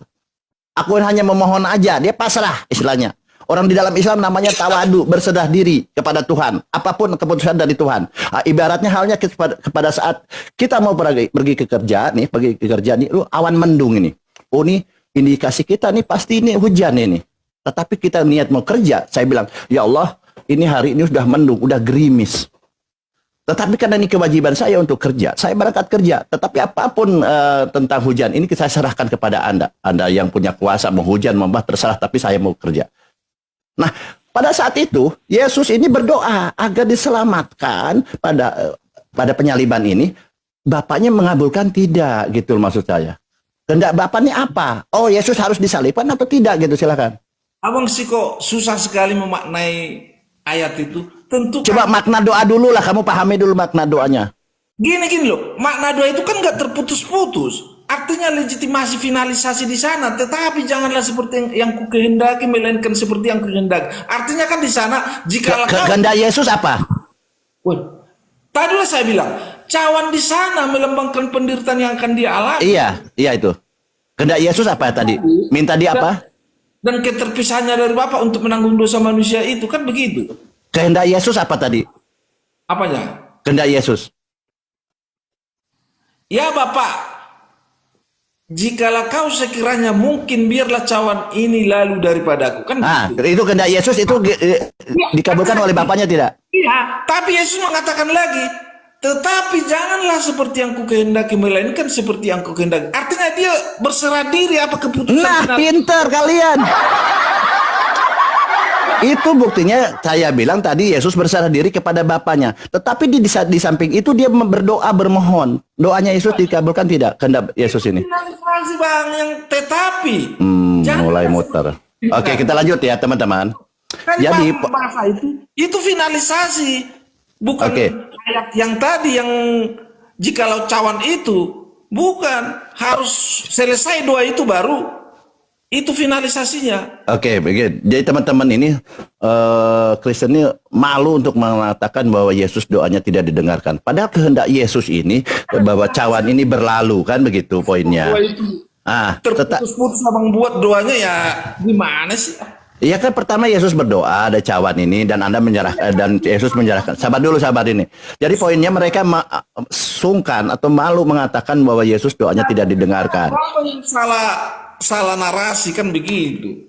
Aku hanya memohon aja. Dia pasrah istilahnya. Orang di dalam Islam namanya tawadu, berserah diri kepada Tuhan. Apapun keputusan dari Tuhan. Ibaratnya halnya kepada saat kita mau pergi ke kerja nih, lu awan mendung ini. Oh nih indikasi kita nih pasti ini hujan ini. Tetapi kita niat mau kerja, saya bilang, ya Allah, ini hari ini sudah mendung, udah gerimis. Tetapi karena ini kewajiban saya untuk kerja, saya berangkat kerja. Tetapi apapun tentang hujan, ini saya serahkan kepada Anda. Anda yang punya kuasa mau hujan, mau terserah, tapi saya mau kerja. Nah, pada saat itu Yesus ini berdoa agar diselamatkan pada penyaliban ini. Bapaknya mengabulkan tidak, gitu maksud saya. Kehendak Bapaknya apa? Oh, Yesus harus disalibkan atau tidak gitu, silakan. Abang sih kok susah sekali memaknai ayat itu. Tentu Coba kan, makna doa dulu lah, kamu pahami dulu makna doanya. gini loh, makna doa itu kan nggak terputus-putus. Artinya legitimasi finalisasi di sana, tetapi janganlah seperti yang ku kehendaki, melainkan seperti yang ku kehendaki. Artinya kan di sana jika Kehendak Yesus apa? tadilah saya bilang, cawan di sana melambangkan penderitaan yang akan dia alami. Iya itu. Kehendak Yesus apa tadi? Minta dia apa? Dan keterpisahannya dari Bapa untuk menanggung dosa manusia itu kan begitu. Kehendak Yesus apa tadi? Apanya? Kehendak Yesus. Ya Bapak, jikalau kau sekiranya mungkin biarlah cawan ini lalu daripadaku. Kan begitu. Itu kehendak Yesus itu dikabulkan oleh Bapaknya tidak? Iya, tapi Yesus mengatakan lagi, tetapi janganlah seperti yang ku kehendaki, melainkan seperti yang ku kehendaki. Artinya dia berserah diri apa keputusan. Nah, pinter kalian. Itu buktinya saya bilang tadi Yesus berserah diri kepada Bapaknya. Tetapi di samping itu dia berdoa, bermohon. Doanya Yesus dikabulkan tidak? Kehendak Yesus ini. Finalisasi Bang, yang tetapi. Mulai muter. Oke, kita lanjut ya teman-teman. Kan Jadi bahasa itu finalisasi. Bukan ayat yang tadi yang jikalau cawan itu. Bukan. Harus selesai doa itu baru. Itu finalisasinya. Oke, begini. Jadi teman-teman ini Kristen ini malu untuk mengatakan bahwa Yesus doanya tidak didengarkan. Padahal kehendak Yesus ini bahwa cawan ini berlalu, kan begitu poinnya. Doa itu terputus-putus abang buat doanya ya gimana sih? Iya kan pertama Yesus berdoa ada cawan ini dan Anda menyerahkan dan Yesus menyerahkan. Sabar dulu ini. Jadi poinnya mereka sungkan atau malu mengatakan bahwa Yesus doanya tidak didengarkan. Apa yang salah narasi kan begitu.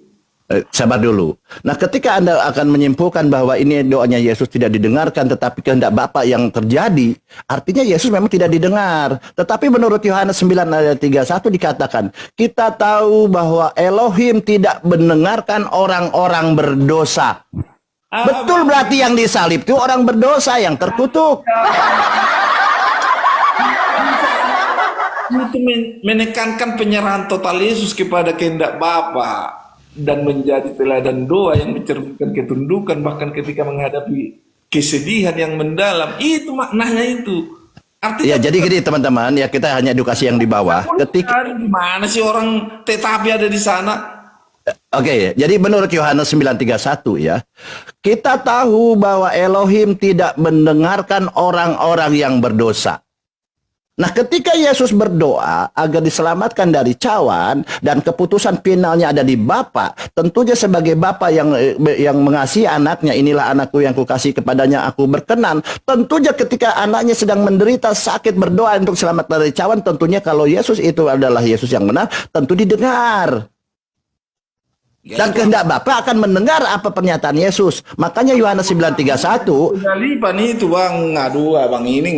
Sabar dulu. Nah, ketika Anda akan menyimpulkan bahwa ini doanya Yesus tidak didengarkan, tetapi kehendak Bapa yang terjadi, artinya Yesus memang tidak didengar. Tetapi menurut Yohanes 9 ayat 31 dikatakan, kita tahu bahwa Elohim tidak mendengarkan orang-orang berdosa. Betul, berarti yang disalib itu orang berdosa yang terkutuk. Itu menekankan penyerahan total Yesus kepada kehendak Bapa dan menjadi teladan doa yang mencerminkan ketundukan bahkan ketika menghadapi kesedihan yang mendalam. Itu maknanya itu. Artinya Ya, jadi gini teman-teman, ya kita hanya edukasi yang di bawah. Ketika gimana sih orang tetapi ada di sana? Oke, jadi menurut Yohanes 9:31 ya, kita tahu bahwa Elohim tidak mendengarkan orang-orang yang berdosa. Nah, ketika Yesus berdoa agar diselamatkan dari cawan dan keputusan finalnya ada di Bapa, tentunya sebagai Bapa yang mengasihi anaknya, inilah anakku yang kukasih kepadanya aku berkenan. Tentunya ketika anaknya sedang menderita sakit berdoa untuk selamat dari cawan, tentunya kalau Yesus itu adalah Yesus yang benar, tentu didengar. Dan kehendak Bapa akan mendengar apa pernyataan Yesus. Makanya Yohanes 9:31. Penyaliban itu Bang, aduh Bang ini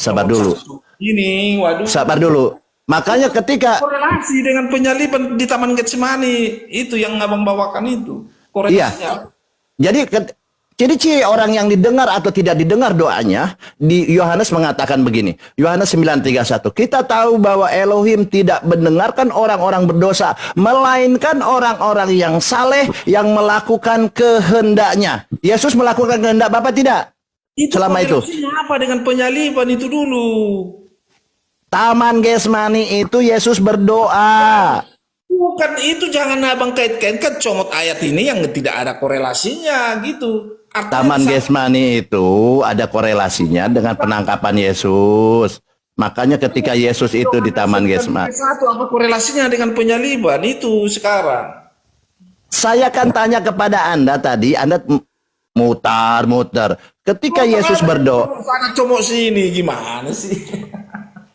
Sabar dulu. Ini, waduh. Sabar dulu. Makanya ketika korelasi dengan penyaliban di Taman Getsemani itu yang abang bawakan itu korelasinya. Jadi ciri-ciri orang yang didengar atau tidak didengar doanya di Yohanes mengatakan begini. Yohanes 9:31. Kita tahu bahwa Elohim tidak mendengarkan orang-orang berdosa, melainkan orang-orang yang saleh yang melakukan kehendaknya. Yesus melakukan kehendak Bapa tidak? Selama itu apa dengan penyaliban itu dulu? Taman Getsemani itu Yesus berdoa. Bukan itu, jangan abang kaitkan comot ayat ini yang tidak ada korelasinya gitu. Artinya Taman Getsemani itu ada korelasinya dengan penangkapan Yesus. Makanya ketika Yesus itu di Taman Getsemani, Satu apa korelasinya dengan penyaliban itu sekarang? saya kan tanya kepada Anda tadi, Anda mutar-mutar. Ketika Yesus berdoa, Sana comok sini gimana sih?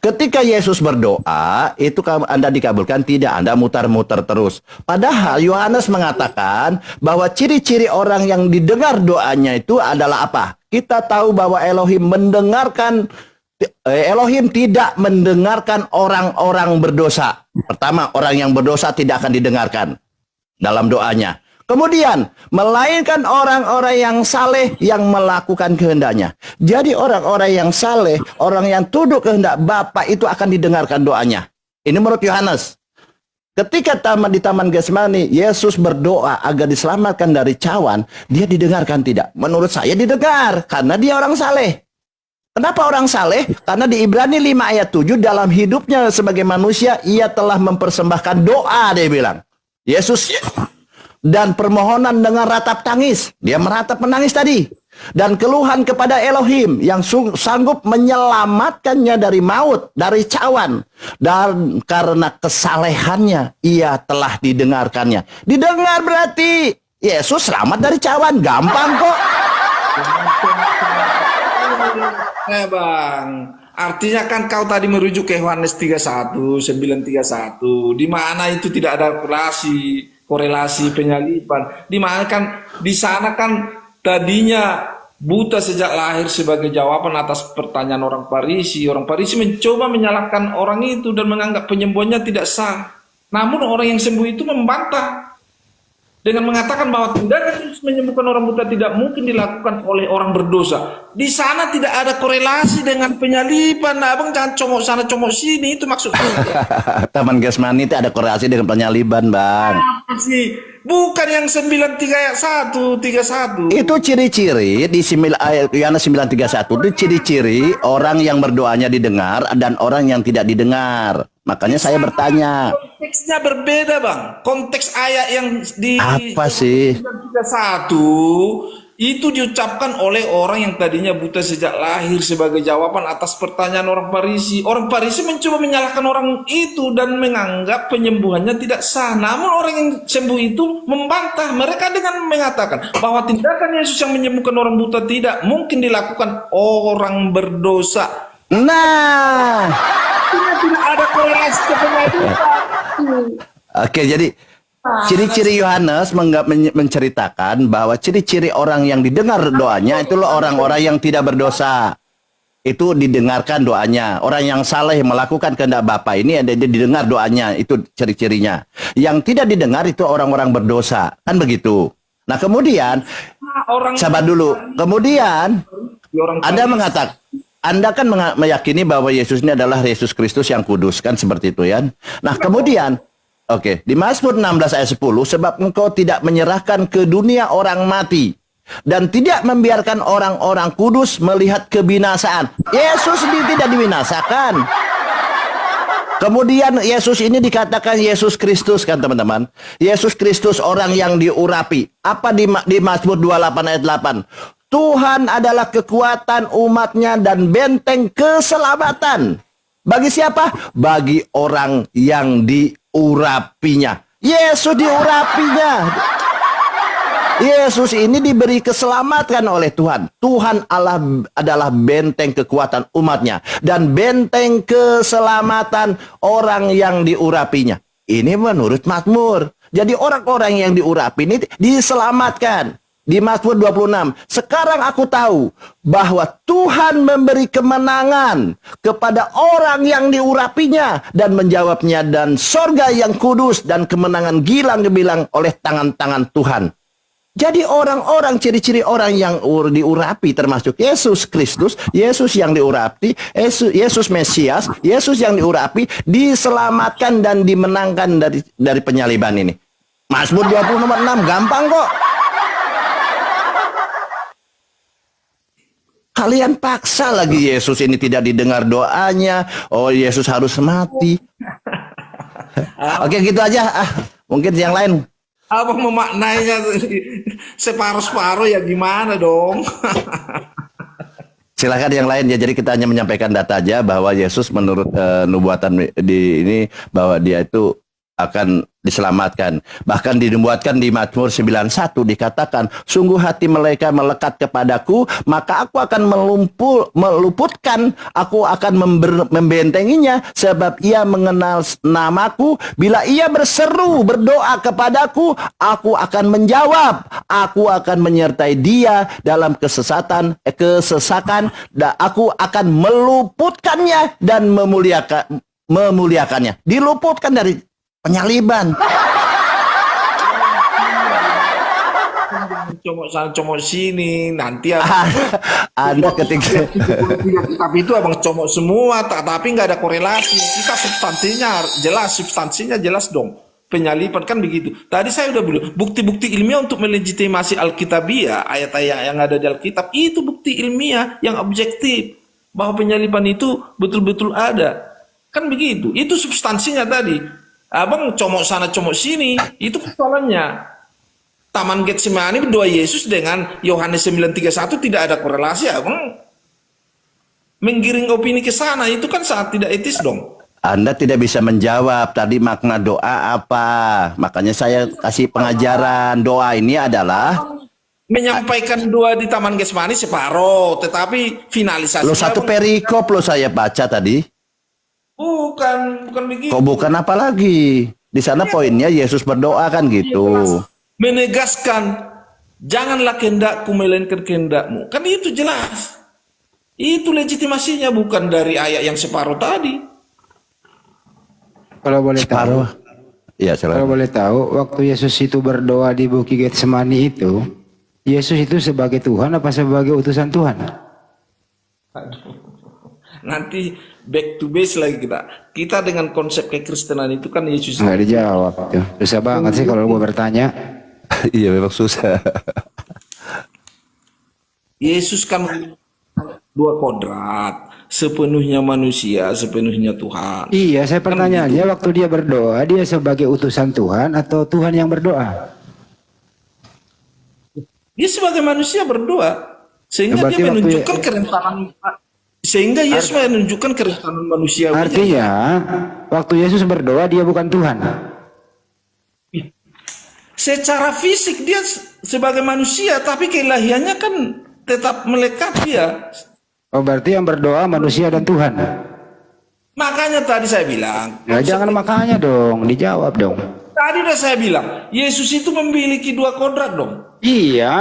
ketika Yesus berdoa, itu Anda dikabulkan, tidak, Anda mutar-mutar terus. Padahal Yohanes mengatakan bahwa ciri-ciri orang yang didengar doanya itu adalah apa? Kita tahu bahwa Elohim tidak mendengarkan orang-orang berdosa. Pertama, orang yang berdosa tidak akan didengarkan dalam doanya. Kemudian, melainkan orang-orang yang saleh yang melakukan kehendaknya. Jadi orang-orang yang saleh, orang yang tunduk kehendak Bapa itu akan didengarkan doanya. Ini menurut Yohanes. Ketika di Taman Getsemani, Yesus berdoa agar diselamatkan dari cawan, dia didengarkan tidak? Menurut saya didengar, karena dia orang saleh. Kenapa orang saleh? Karena di Ibrani 5 ayat 7, dalam hidupnya sebagai manusia, ia telah mempersembahkan doa, dia bilang. Yesus dan permohonan dengan ratap tangis. Dia meratap menangis tadi. Dan keluhan kepada Elohim yang sanggup menyelamatkannya dari maut, dari cawan. Dan karena kesalehannya, ia telah didengarkannya. Didengar berarti Yesus selamat dari cawan. Gampang kok. Bang, artinya kan kau tadi merujuk ke Yohanes 31, 9:31, di mana itu tidak ada korelasi penyaliban. Di mana kan di sana kan tadinya buta sejak lahir sebagai jawaban atas pertanyaan orang Farisi. Orang Farisi mencoba menyalahkan orang itu dan menganggap penyembuhannya tidak sah. Namun orang yang sembuh itu membantah dengan mengatakan bahwa tindakan Yesus menyembuhkan orang buta tidak mungkin dilakukan oleh orang berdosa. Di sana tidak ada korelasi dengan penyaliban. Nah, abang jangan comok sana comok sini, itu maksudnya. Taman Getsemani itu ada korelasi dengan penyaliban, Bang. Apa sih? Bukan yang 93 ayat 1, 31. Itu ciri-ciri di Yohanes 9:31 itu ciri-ciri orang yang berdoanya didengar dan orang yang tidak didengar. Makanya saya bertanya. Konteksnya berbeda, Bang. Konteks ayat yang di Apa sih? 9:31 itu diucapkan oleh orang yang tadinya buta sejak lahir sebagai jawaban atas pertanyaan orang Farisi. Orang Farisi mencoba menyalahkan orang itu dan menganggap penyembuhannya tidak sah. Namun orang yang sembuh itu membantah mereka dengan mengatakan bahwa tindakan Yesus yang menyembuhkan orang buta tidak mungkin dilakukan orang berdosa. Nah, Tidak ada korelasi kepenyaliban. oke, jadi ciri-ciri Yohanes menceritakan bahwa ciri-ciri orang yang didengar doanya itulah orang-orang yang tidak berdosa. Itu didengarkan doanya. Orang yang saleh melakukan kehendak Bapa ini ada didengar doanya, itu ciri-cirinya. Yang tidak didengar itu orang-orang berdosa. Kan begitu. Nah, kemudian sabar dulu. Kemudian Anda mengatakan Anda kan meyakini bahwa Yesus ini adalah Yesus Kristus yang kudus, kan seperti itu ya. Nah, kemudian oke, di Mazmur 16 ayat 10, sebab engkau tidak menyerahkan ke dunia orang mati dan tidak membiarkan orang-orang kudus melihat kebinasaan. Yesus ini tidak dibinasakan. Kemudian Yesus ini dikatakan Yesus Kristus, kan teman-teman. Yesus Kristus orang yang diurapi. Apa di Mazmur 28 ayat 8? Tuhan adalah kekuatan umatnya dan benteng keselamatan. Bagi siapa? Bagi orang yang diurapinya. Yesus diurapinya. Yesus ini diberi keselamatan oleh Tuhan. Tuhan Allah adalah benteng kekuatan umatnya. Dan benteng keselamatan orang yang diurapinya. Ini menurut Mazmur. Jadi orang-orang yang diurapi ini diselamatkan. Di Mazmur 26, sekarang aku tahu bahwa Tuhan memberi kemenangan kepada orang yang diurapinya dan menjawabnya, dan sorga yang kudus dan kemenangan gilang gemilang oleh tangan-tangan Tuhan. Jadi orang-orang, ciri-ciri orang yang diurapi termasuk Yesus Kristus, Yesus yang diurapi, Yesus Mesias, Yesus yang diurapi, diselamatkan dan dimenangkan dari penyaliban ini. Mazmur 26 gampang kok. Kalian paksa lagi Yesus ini tidak didengar doanya. Oh, Yesus harus mati. Oke, gitu aja. Mungkin yang lain. Abang memaknainya separuh-separuh ya gimana dong? silakan yang lain ya. Jadi kita hanya menyampaikan data aja bahwa Yesus menurut nubuatan di ini bahwa dia itu akan diselamatkan. Bahkan dinubuatkan di Mazmur 91 dikatakan, sungguh hati mereka melekat kepadaku, maka aku akan meluputkan, aku akan membentenginya, sebab ia mengenal namaku. Bila ia berseru, berdoa kepadaku, aku akan menjawab. Aku akan menyertai dia dalam kesesakan, dan aku akan meluputkannya dan memuliakannya. Diluputkan dari penyaliban. Comok sana comok sini nanti Anda ketika kitab itu abang comok semua tapi nggak ada korelasi. Kita substansinya jelas dong. Penyaliban kan begitu. Tadi saya udah bilang bukti-bukti ilmiah untuk melegitimasi Alkitabiah, ayat-ayat yang ada di Alkitab itu bukti ilmiah yang objektif bahwa penyaliban itu betul-betul ada. Kan begitu. Itu substansinya tadi. Abang comok sana comok sini, itu persoalannya. Taman Getsemani berdoa Yesus dengan Yohanes 9:31 tidak ada korelasi, abang menggiring opini ke sana, itu kan sangat tidak etis dong. Anda tidak bisa menjawab tadi makna doa apa. Makanya saya kasih pengajaran. Doa ini adalah menyampaikan doa di Taman Getsemani separuh, tetapi finalisasi. lo satu perikop lo saya baca tadi. Bukan begitu. Kok bukan apa lagi? Di sana poinnya Yesus berdoa kan gitu. Menegaskan janganlah kehendakku melainkan kehendakmu. Kan itu jelas. Itu legitimasinya bukan dari ayat yang separuh tadi. Kalau boleh tahu, Ya, kalau boleh tahu, waktu Yesus itu berdoa di Bukit Getsemani itu, Yesus itu sebagai Tuhan apa sebagai utusan Tuhan? Aduh. Nanti back to base lagi kita dengan konsep kekristenan itu kan Yesus Nggak dijawab tuh. Susah banget sih kalau gue bertanya. Iya memang susah. Yesus kan dua kodrat, sepenuhnya manusia, sepenuhnya Tuhan. Iya, saya pertanyaannya waktu dia berdoa, dia sebagai utusan Tuhan atau Tuhan yang berdoa? Dia sebagai manusia berdoa, sehingga Berarti dia waktu menunjukkan kerentanan, sehingga Yesus menunjukkan kerentanan manusia. Artinya, waktu Yesus berdoa dia bukan Tuhan. Secara fisik dia sebagai manusia, tapi keilahiannya kan tetap melekat dia. Oh, berarti yang berdoa manusia dan Tuhan. Makanya tadi saya bilang. Ya, jangan makanya dong, dijawab dong. Tadi udah saya bilang, Yesus itu memiliki dua kodrat dong. Iya,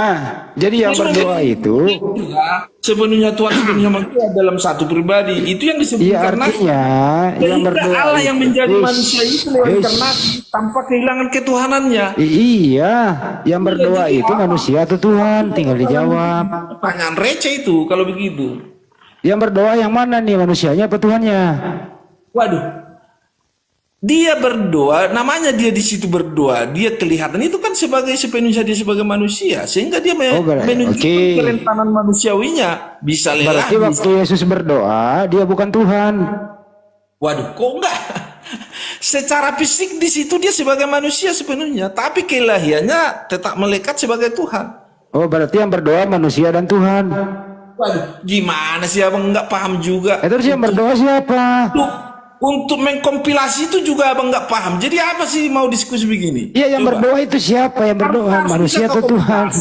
jadi yang Yesus berdoa memiliki itu juga sepenuhnya Tuhan, sepenuhnya manusia dalam satu pribadi. Itu yang disebut iya, karena artinya yang berdoa Allah yang menjadi Yes. manusia itu lewat Yes. inkarnasi tanpa kehilangan ketuhanannya. Iya, yang berdoa itu manusia atau Tuhan? Tinggal dijawab. Pertanyaan receh itu kalau begitu. Yang berdoa yang mana nih, manusianya apa Tuhannya? Waduh. Dia berdoa, namanya dia di situ berdoa, dia kelihatan itu kan sebagai sepenuhnya dia sebagai manusia, sehingga dia menunjukkan kerentanan manusiawinya, bisa lelah. Berarti waktu Yesus berdoa, dia bukan Tuhan. Waduh, kok enggak? Secara fisik di situ dia sebagai manusia sepenuhnya, tapi keilahiannya tetap melekat sebagai Tuhan. Oh, berarti yang berdoa manusia dan Tuhan. Waduh, gimana sih abang nggak paham juga? Terus yang berdoa siapa? Untuk mengkompilasi itu juga abang nggak paham. Jadi apa sih mau diskusi begini? Iya, yang berdoa itu siapa? Yang berdoa manusia atau Tuhan?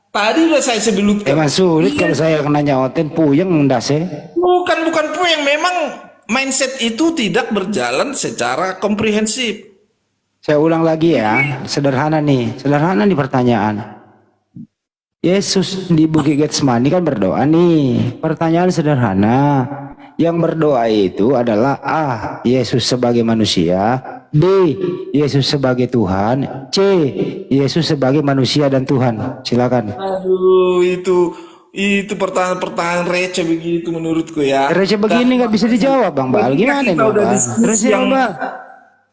Tadi udah saya sebelumkan. Emang sulit kalau saya nanya oten puyeng ndase. Bukan puyeng, memang mindset itu tidak berjalan secara komprehensif. Saya ulang lagi ya, sederhana nih pertanyaan. Yesus di Bukit Getsemani kan berdoa nih. Pertanyaan sederhana. Yang berdoa itu adalah A. Yesus sebagai manusia, B. Yesus sebagai Tuhan, C. Yesus sebagai manusia dan Tuhan. Silakan. Aduh, itu pertanyaan-pertanyaan receh begitu menurutku ya. Receh begini nggak bisa dijawab, Bang Bal. Gimana nih, Bang? Terus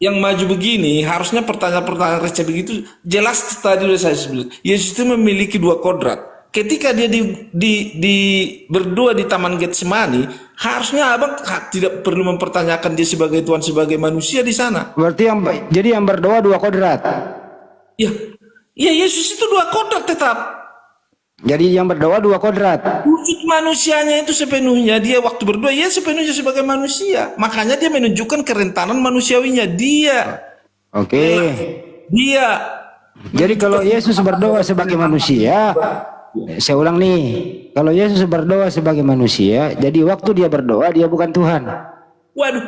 yang maju begini harusnya pertanyaan-pertanyaan receh begitu jelas. Tadi udah saya sebut, Yesus itu memiliki dua kodrat. Ketika dia berdoa di Taman Getsemani, harusnya abang tidak perlu mempertanyakan dia sebagai Tuhan, sebagai manusia di sana. Berarti yang berdoa dua kodrat. Ya Yesus itu dua kodrat tetap. Jadi yang berdoa dua kodrat. Wujud manusianya itu sepenuhnya dia waktu berdoa ya sepenuhnya sebagai manusia. Makanya dia menunjukkan kerentanan manusiawinya dia. Oke. Dia Jadi kalau Yesus berdoa sebagai manusia, saya ulang nih, kalau Yesus berdoa sebagai manusia, jadi waktu dia berdoa dia bukan Tuhan. waduh,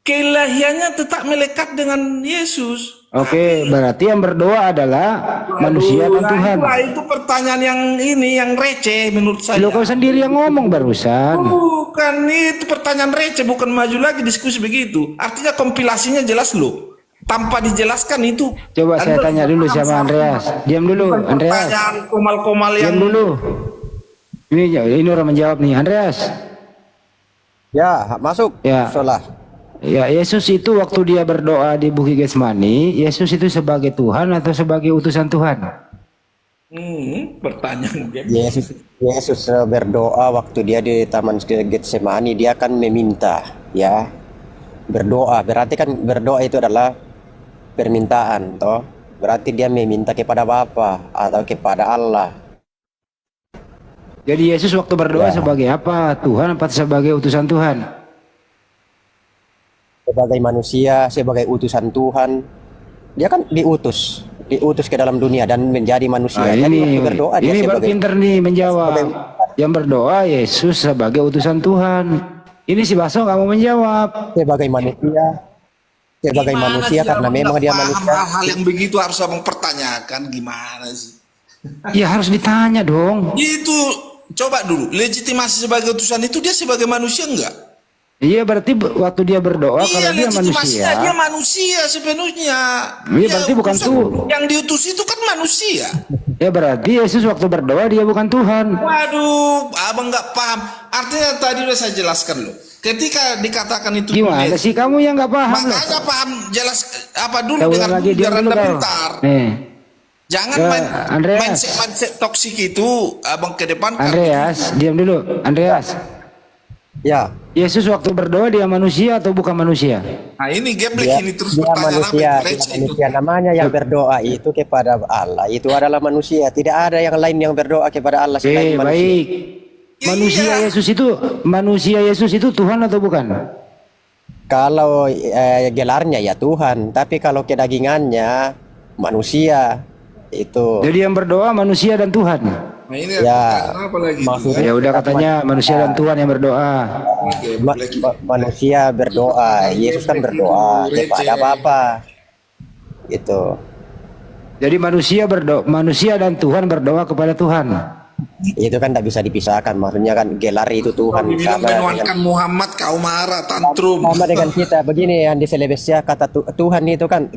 keilahiannya tetap melekat dengan Yesus. Oke, berarti yang berdoa adalah manusia dan Tuhan. Itu pertanyaan yang ini yang receh menurut saya. Lo kau sendiri yang ngomong barusan. Bukan, itu pertanyaan receh, bukan maju lagi diskusi begitu. Artinya kompilasinya jelas loh. Tanpa dijelaskan itu. Coba saya tanya dulu sama Andreas. Diam dulu, Andreas. Pertanyaan komal-komal yang Diam dulu. Ini orang menjawab nih, Andreas. Ya, masuk. Ya. Sholah. Ya, Yesus itu waktu dia berdoa di Bukit Getsemani, Yesus itu sebagai Tuhan atau sebagai utusan Tuhan? Pertanyaan dia. Yesus berdoa waktu dia di Taman Getsemani, dia kan meminta, ya. Berdoa, berarti kan berdoa itu adalah permintaan, toh. Berarti dia meminta kepada Bapa atau kepada Allah. Jadi Yesus waktu berdoa sebagai apa? Tuhan apa sebagai utusan Tuhan? Sebagai manusia, sebagai utusan Tuhan, dia kan diutus ke dalam dunia dan menjadi manusia. Nah, Jadi ini waktu berdoa dia baru sebagai pinter nih menjawab. Yang berdoa Yesus sebagai utusan Tuhan. Ini si Baso nggak mau menjawab. sebagai manusia karena memang dia manusia. Hal yang begitu harus abang pertanyakan gimana sih? Ya harus ditanya dong. Itu coba dulu legitimasi sebagai utusan itu dia sebagai manusia enggak? Iya berarti waktu dia berdoa kalau dia manusia. Legitimasinya dia manusia sepenuhnya. Iya berarti bukan tuh. Yang diutus itu kan manusia. Ya berarti Yesus waktu berdoa dia bukan Tuhan. Waduh, abang nggak paham. Artinya tadi udah saya jelaskan loh. Ketika dikatakan itu Gimana sih kamu yang nggak paham? Makanya paham jelas apa dulu Kau dengan lagi dia dulu kau. pintar. Jangan Andreas. mindset toksik itu abang kedepankan. Andreas, diam dulu. Andreas. Ya, Yesus waktu berdoa dia manusia atau bukan manusia? Nah ini geblek ini terus dia pertanyaan manusia, apa dia itu? manusia. Namanya yang berdoa itu kepada Allah, itu adalah manusia. Tidak ada yang lain yang berdoa kepada Allah selain manusia. Baik. Manusia Yesus itu Tuhan atau bukan? Kalau gelarnya ya Tuhan, tapi kalau kedagingannya manusia itu. Jadi yang berdoa manusia dan Tuhan. Nah ini Ya, apa lagi? maksudnya Ya udah katanya manusia dan Tuhan yang berdoa. manusia berdoa, Yesus kan berdoa kepada Bapa. Gitu. Jadi manusia dan Tuhan berdoa kepada Tuhan. Itu kan tidak bisa dipisahkan. Maksudnya kan gelar itu Tuhan sama Menuankan Muhammad kau marah tantrum. sama dengan kita. Begini yang di Selebesya kata Tuhan itu kan